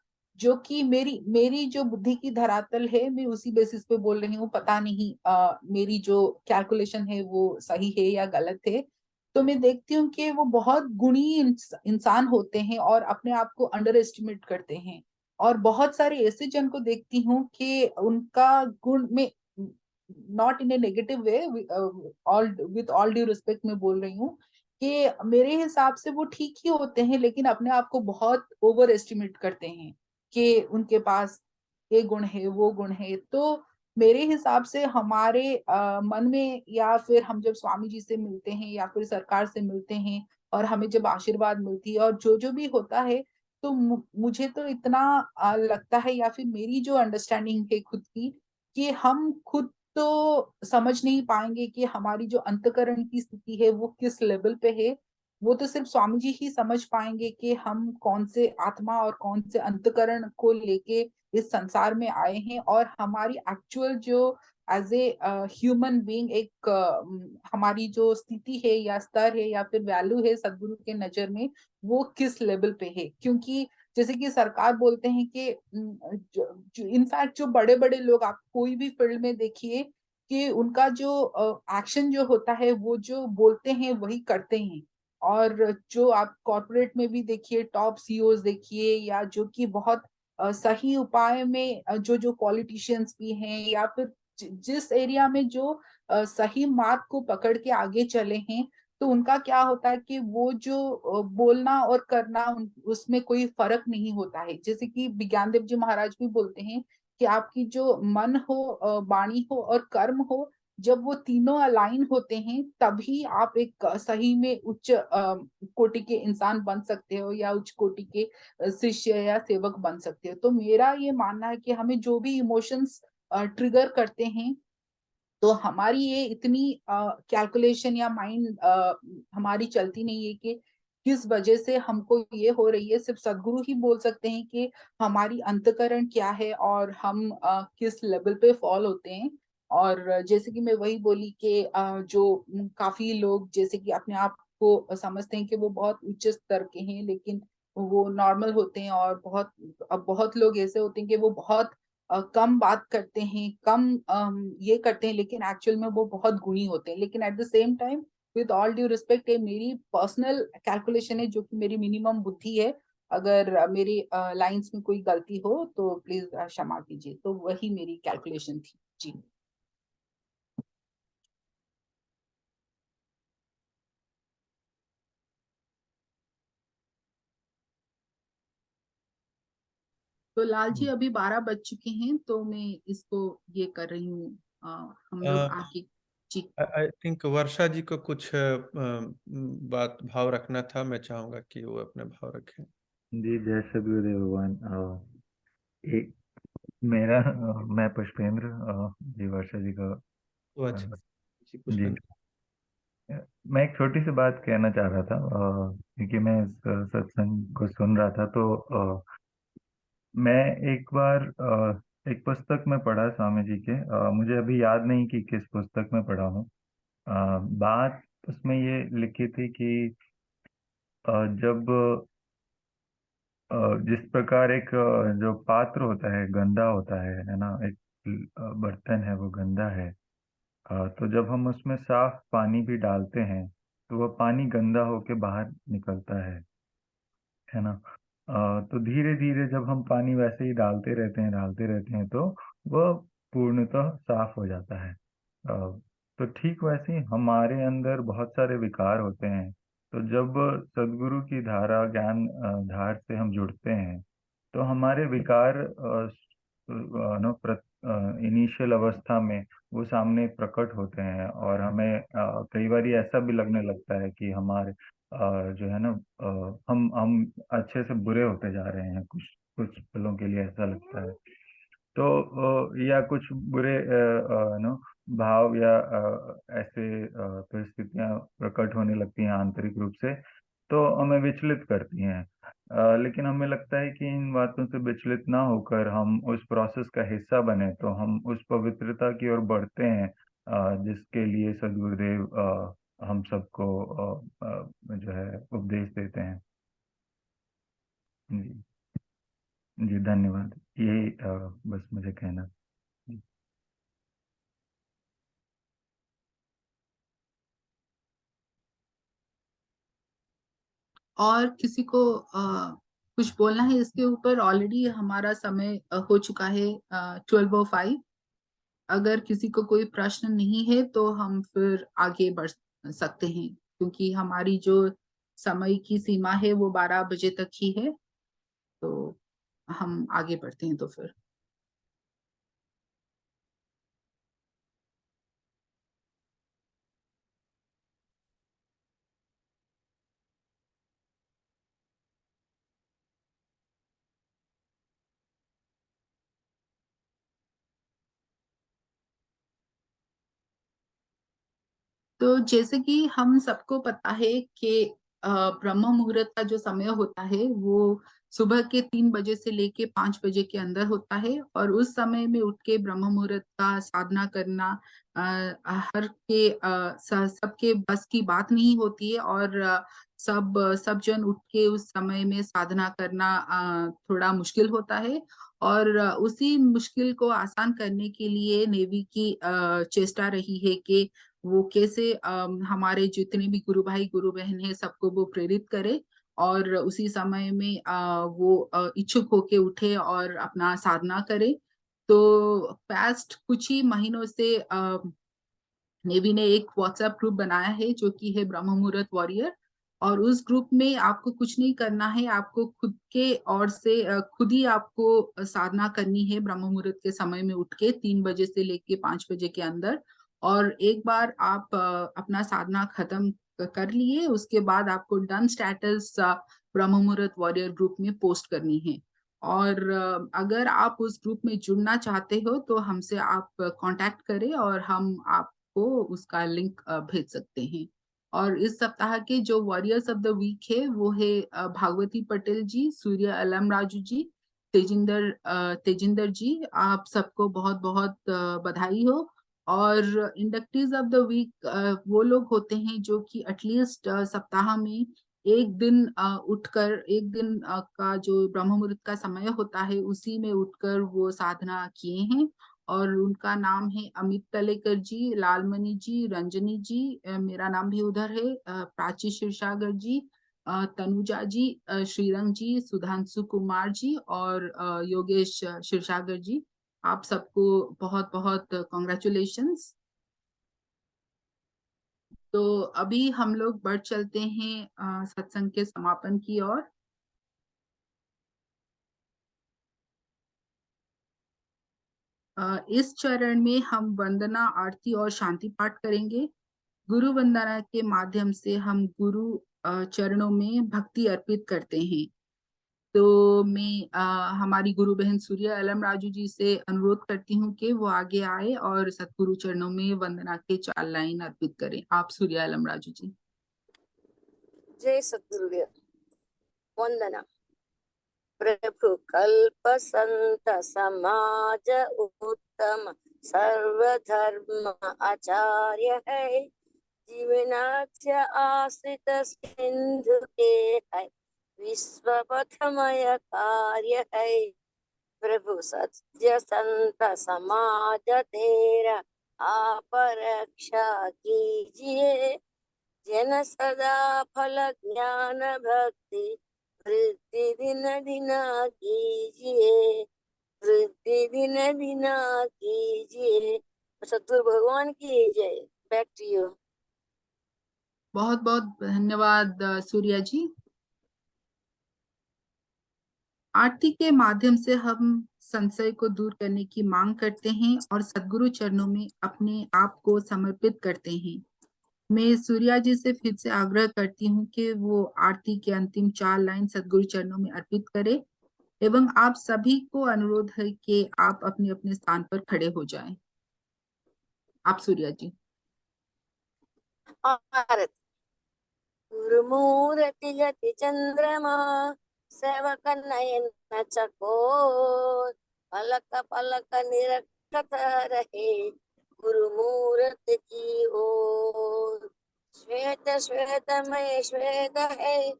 जो कि मेरी मेरी जो बुद्धि की धरातल है, मैं उसी बेसिस पे बोल रही हूँ। पता नहीं मेरी जो कैलकुलेशन है वो सही है या गलत है। तो मैं देखती हूँ कि वो बहुत गुणी इंसान होते हैं और अपने आप को अंडर एस्टिमेट करते हैं। और बहुत सारे ऐसे जन को देखती हूँ कि उनका गुण में, not in A negative way, all with all due respect मैं बोल रही हूँ कि मेरे हिसाब से वो ठीक ही होते हैं, लेकिन अपने आप को बहुत ओवर एस्टिमेट करते हैं कि उनके पास ये गुण है, वो गुण है। तो मेरे हिसाब से हमारे मन में, या फिर हम जब स्वामी जी से मिलते हैं या फिर सरकार से मिलते हैं और हमें जब आशीर्वाद मिलती है और जो जो भी होता है, तो मुझे तो इतना लगता है, या फिर मेरी जो अंडरस्टैंडिंग है खुद की, कि हम खुद तो समझ नहीं पाएंगे कि हमारी जो अंतकरण की स्थिति है वो किस लेवल पे है। वो तो सिर्फ स्वामी जी ही समझ पाएंगे कि हम कौन से आत्मा और कौन से अंतकरण को लेके इस संसार में आए हैं, और हमारी एक्चुअल जो एज ए ह्यूमन बीइंग एक हमारी जो स्थिति है या स्तर है या फिर वैल्यू है सदगुरु के नजर में, वो किस लेवल पे है। क्योंकि जैसे कि सरकार बोलते हैं कि इनफैक्ट जो बड़े बड़े लोग, आप कोई भी फील्ड में देखिए, कि उनका जो एक्शन जो होता है, वो जो बोलते हैं वही करते हैं। और जो आप कॉर्पोरेट में भी देखिए, टॉप सीईओज देखिए, या जो कि बहुत सही उपाय में जो जो पॉलिटिशियंस भी हैं, या फिर जिस एरिया में जो सही मार्ग को पकड़ के आगे चले हैं, तो उनका क्या होता है कि वो जो बोलना और करना, उसमें कोई फर्क नहीं होता है। जैसे कि विज्ञान देव जी महाराज भी बोलते हैं कि आपकी जो मन हो, वाणी हो और कर्म हो, जब वो तीनों अलाइन होते हैं, तभी आप एक सही में उच्च कोटि के इंसान बन सकते हो, या उच्च कोटि के शिष्य या सेवक बन सकते हो। तो मेरा ये मानना है कि हमें जो भी इमोशंस ट्रिगर करते हैं, तो हमारी ये इतनी कैलकुलेशन या माइंड हमारी चलती नहीं है कि किस वजह से हमको ये हो रही है। सिर्फ सदगुरु ही बोल सकते हैं कि हमारी अंतकरण क्या है और हम किस लेवल पे फॉल होते हैं। और जैसे कि मैं वही बोली कि जो काफी लोग जैसे कि अपने आप को समझते हैं कि वो बहुत उच्च स्तर के हैं, लेकिन वो नॉर्मल होते हैं। और बहुत लोग ऐसे होते हैं कि वो बहुत कम बात करते हैं, कम ये करते हैं, लेकिन एक्चुअल में वो बहुत गुणी होते हैं। लेकिन at the same time, with all due respect, ये मेरी पर्सनल कैलकुलेशन है, जो कि मेरी मिनिमम बुद्धि है। अगर मेरी लाइंस में कोई गलती हो तो प्लीज क्षमा कीजिए। तो वही मेरी कैलकुलेशन थी जी। तो लाल जी, अभी 12 बज चुके हैं, तो मैं इसको ये कर रही हूँ। हम लोग आगे जी। आई थिंक वर्षा जी को कुछ बात भाव रखना था। मैं चाहूंगा कि वो अपने भाव रखें। जी, जय सद्गुरुदेव भगवान। एक मेरा मैं पुष्पेंद्र, जी वर्षा जी का। तो अच्छा जी, जी, पुष्पेंद्र। मैं एक छोटी सी बात कहना चाह रहा था, क्योंकि मैं इस सत्संग को सुन रहा था, तो मैं एक बार एक पुस्तक में पढ़ा स्वामी जी के, मुझे अभी याद नहीं कि किस पुस्तक में पढ़ा हूँ। बात उसमें ये लिखी थी कि जब जिस प्रकार एक जो पात्र होता है गंदा होता है ना, एक बर्तन है वो गंदा है, तो जब हम उसमें साफ पानी भी डालते हैं तो वह पानी गंदा होके बाहर निकलता है ना। तो धीरे धीरे जब हम पानी वैसे ही डालते रहते हैं तो वह पूर्णतः साफ हो जाता है। तो ठीक वैसे ही हमारे अंदर बहुत सारे विकार होते हैं। तो जब सदगुरु की धारा ज्ञान धार से हम जुड़ते हैं तो हमारे विकार इनिशियल अवस्था में वो सामने प्रकट होते हैं, और हमें कई बार ऐसा भी लगने लगता है कि हमारे जो है ना, हम अच्छे से बुरे होते जा रहे हैं, कुछ कुछ पलों के लिए ऐसा लगता है। तो या कुछ बुरे नो भाव या ऐसे परिस्थितियां प्रकट होने लगती हैं आंतरिक रूप से, तो हमें विचलित करती हैं। लेकिन हमें लगता है कि इन बातों से विचलित ना होकर हम उस प्रोसेस का हिस्सा बने तो हम उस पवित्रता की ओर बढ़ते हैं, जिसके लिए सदगुरुदेव हम सबको जो है उपदेश देते हैं। जी जी, धन्यवाद। यही बस मुझे कहना। और किसी को कुछ बोलना है इसके ऊपर? ऑलरेडी हमारा समय हो चुका है 12:05। अगर किसी को कोई प्रश्न नहीं है तो हम फिर आगे बढ़ सकते हैं, क्योंकि हमारी जो समय की सीमा है वो 12 बजे तक ही है। तो हम आगे बढ़ते हैं तो फिर। तो जैसे कि हम सबको पता है कि ब्रह्म मुहूर्त का जो समय होता है वो सुबह के 3 बजे से लेके 5 बजे के अंदर होता है, और उस समय में उठ के ब्रह्म मुहूर्त का साधना करना हर के सबके बस की बात नहीं होती है। और सब जन उठ के उस समय में साधना करना थोड़ा मुश्किल होता है। और उसी मुश्किल को आसान करने के लिए नेवी की चेष्टा रही है कि वो कैसे हमारे जितने भी गुरु भाई गुरु बहन है सबको वो प्रेरित करे, और उसी समय में वो इच्छुक होके उठे और अपना साधना करे। तो पास्ट कुछ ही महीनों से नेवी ने एक व्हाट्सएप ग्रुप बनाया है जो कि है ब्रह्म मुहूर्त वॉरियर। और उस ग्रुप में आपको कुछ नहीं करना है, आपको खुद के ओर से खुद ही आपको साधना करनी है ब्रह्म मुहूर्त के समय में उठ के 3 बजे से लेके 5 बजे के अंदर। और एक बार आप अपना साधना खत्म कर लिए उसके बाद आपको डन स्टेटस ब्रह्म मुहूर्त वॉरियर ग्रुप में पोस्ट करनी है। और अगर आप उस ग्रुप में जुड़ना चाहते हो तो हमसे आप कांटेक्ट करें और हम आप को उसका लिंक भेज सकते हैं। और इस सप्ताह के जो वॉरियर्स ऑफ द वीक है वो है भागवती पटेल जी, सूर्य अलम राजू जी, तेजिंदर जी। आप सबको बहुत बहुत बधाई हो। और इंडक्टीज ऑफ द वीक वो लोग होते हैं जो कि एटलीस्ट सप्ताह में एक दिन उठकर एक दिन का जो ब्रह्म मुहूर्त का समय होता है उसी में उठकर वो साधना किए हैं। और उनका नाम है अमित तलेकर जी, लालमणि जी, रंजनी जी, मेरा नाम भी उधर है, प्राची क्षीरसागर जी, तनुजा जी, श्रीरंग जी, सुधांशु कुमार जी और योगेश क्षीरसागर जी। आप सबको बहुत बहुत कॉन्ग्रेचुलेशंस। तो अभी हम लोग बढ़ चलते हैं सत्संग के समापन की ओर। इस चरण में हम वंदना, आरती और शांति पाठ करेंगे। गुरु वंदना के माध्यम से हम गुरु चरणों में भक्ति अर्पित करते हैं। तो मैं हमारी गुरु बहन सूर्य अलम राजू जी से अनुरोध करती हूँ कि वो आगे आए और सतगुरु चरणों में वंदना के 4 लाइन अर्पित करें। आप सूर्य अलम राजू जी। जय सद्गुरुदेव। वंदना। प्रभु कल्प संत समाज उत्तम सर्वधर्म आचार्य है। जीवनाख्य आश्रित सिंधु के है, विश्व पथमय कार्य है। प्रभु सत्य संत समाज तेरा आप रक्षा कीजिए। जन सदा फल ज्ञान भक्ति वृद्धि दिन दिन कीजिए, वृद्धि दिन दिन कीजिए। सतगुरु भगवान की जय। Back to you. बहुत बहुत धन्यवाद सूर्या जी। आरती के माध्यम से हम संशय को दूर करने की मांग करते हैं और सद्गुरु चरणों में अपने आप को समर्पित करते हैं। मैं सूर्या जी से फिर से आग्रह करती हूँ कि वो आरती के अंतिम 4 लाइन सद्गुरु चरणों में अर्पित करें एवं आप सभी को अनुरोध है कि आप अपने अपने स्थान पर खड़े हो जाएं। आप सूर्या जी। आरती। गुरुमूर्ति जति चंद्रमा सेवक नयन चकोर, पलक पलक निरखत रहे गुरुमूर्ति की ओर। श्वेत श्वेतमय श्वेत है,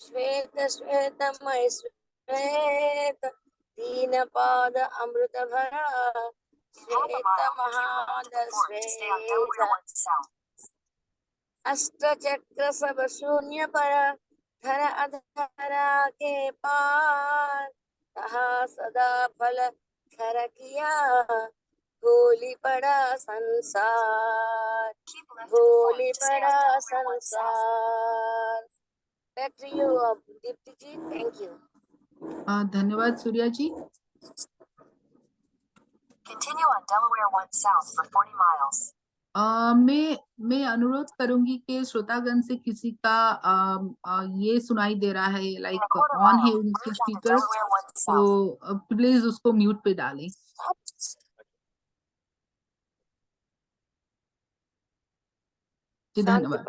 श्वेत श्वेतमय श्वेत, तीन पाद अमृत भरा श्वेत महाद श्वेत। अष्टचक्र सब शून्य पर धर अधरा के पार, कहा सदा फल खर किया भोली पड़ा संसार, भोली पड़ा संसार। Back to you Deepti ji. Thank you. धन्यवाद सूर्या जी। Continue on Delaware 1 South for 40 miles. मैं अनुरोध करूंगी कि श्रोतागण से किसी का ये सुनाई दे रहा है लाइक ऑन है उनके स्पीकर, तो प्लीज उसको म्यूट पे डालें। जी धन्यवाद।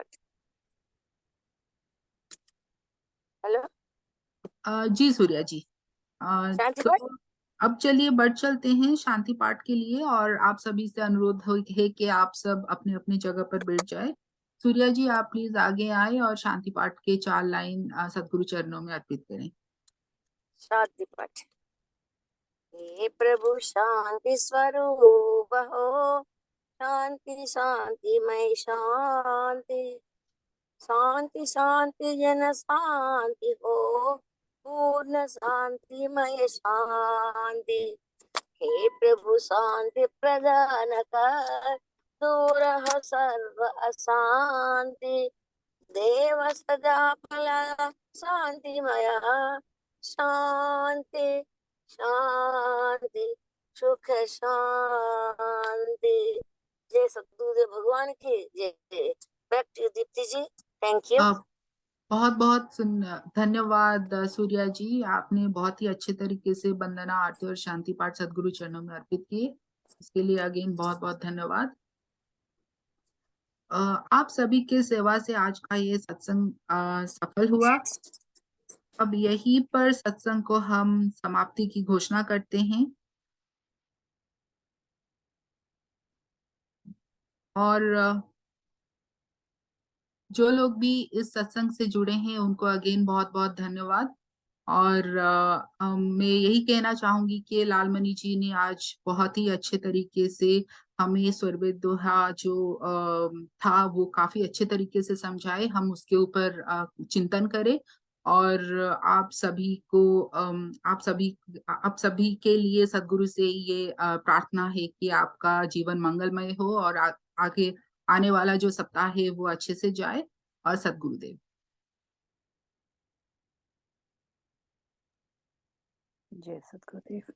हेलो जी सूर्या जी। शांति तो पाठ? अब चलिए बढ़ चलते हैं शांति पाठ के लिए और आप सभी से अनुरोध है कि आप सब अपने अपने जगह पर बैठ जाए। सूर्या जी आप प्लीज आगे आए और शांति पाठ के 4 लाइन सद्गुरु चरणों में अर्पित करें। शांति पाठ। हे प्रभु शांति स्वरूप हो, शांति शांति मय शांति, शांति शांति जन शांति हो, पूर्ण शांति मय शांति। हे प्रभु शांति प्रदान कर, दूर हो सर्व अशांति। देव सदा फल शांतिमय, शांति शांति सुख शांति। जय सतगुरुदेव भगवान की जय। Back to Deepti ji. Thank you. बहुत बहुत धन्यवाद सूर्या जी। आपने बहुत ही अच्छे तरीके से वंदना आरती और शांति पाठ सद्गुरु चरणों में अर्पित किए, इसके लिए अगेन बहुत बहुत धन्यवाद। आप सभी के सेवा से आज का ये सत्संग सफल हुआ। अब यहीं पर सत्संग को हम समाप्ति की घोषणा करते हैं और जो लोग भी इस सत्संग से जुड़े हैं उनको अगेन बहुत बहुत धन्यवाद। और मैं यही कहना चाहूंगी कि लालमणि जी ने आज बहुत ही अच्छे तरीके से हमें स्वरवेद दोहा जो था वो काफी अच्छे तरीके से समझाए। हम उसके ऊपर चिंतन करें और आप सभी के लिए सद्गुरु से ये प्रार्थना है कि आपका जीवन मंगलमय हो और आगे आने वाला जो सप्ताह है वो अच्छे से जाए। और सद्गुरुदेव। जय सद्गुरुदेव।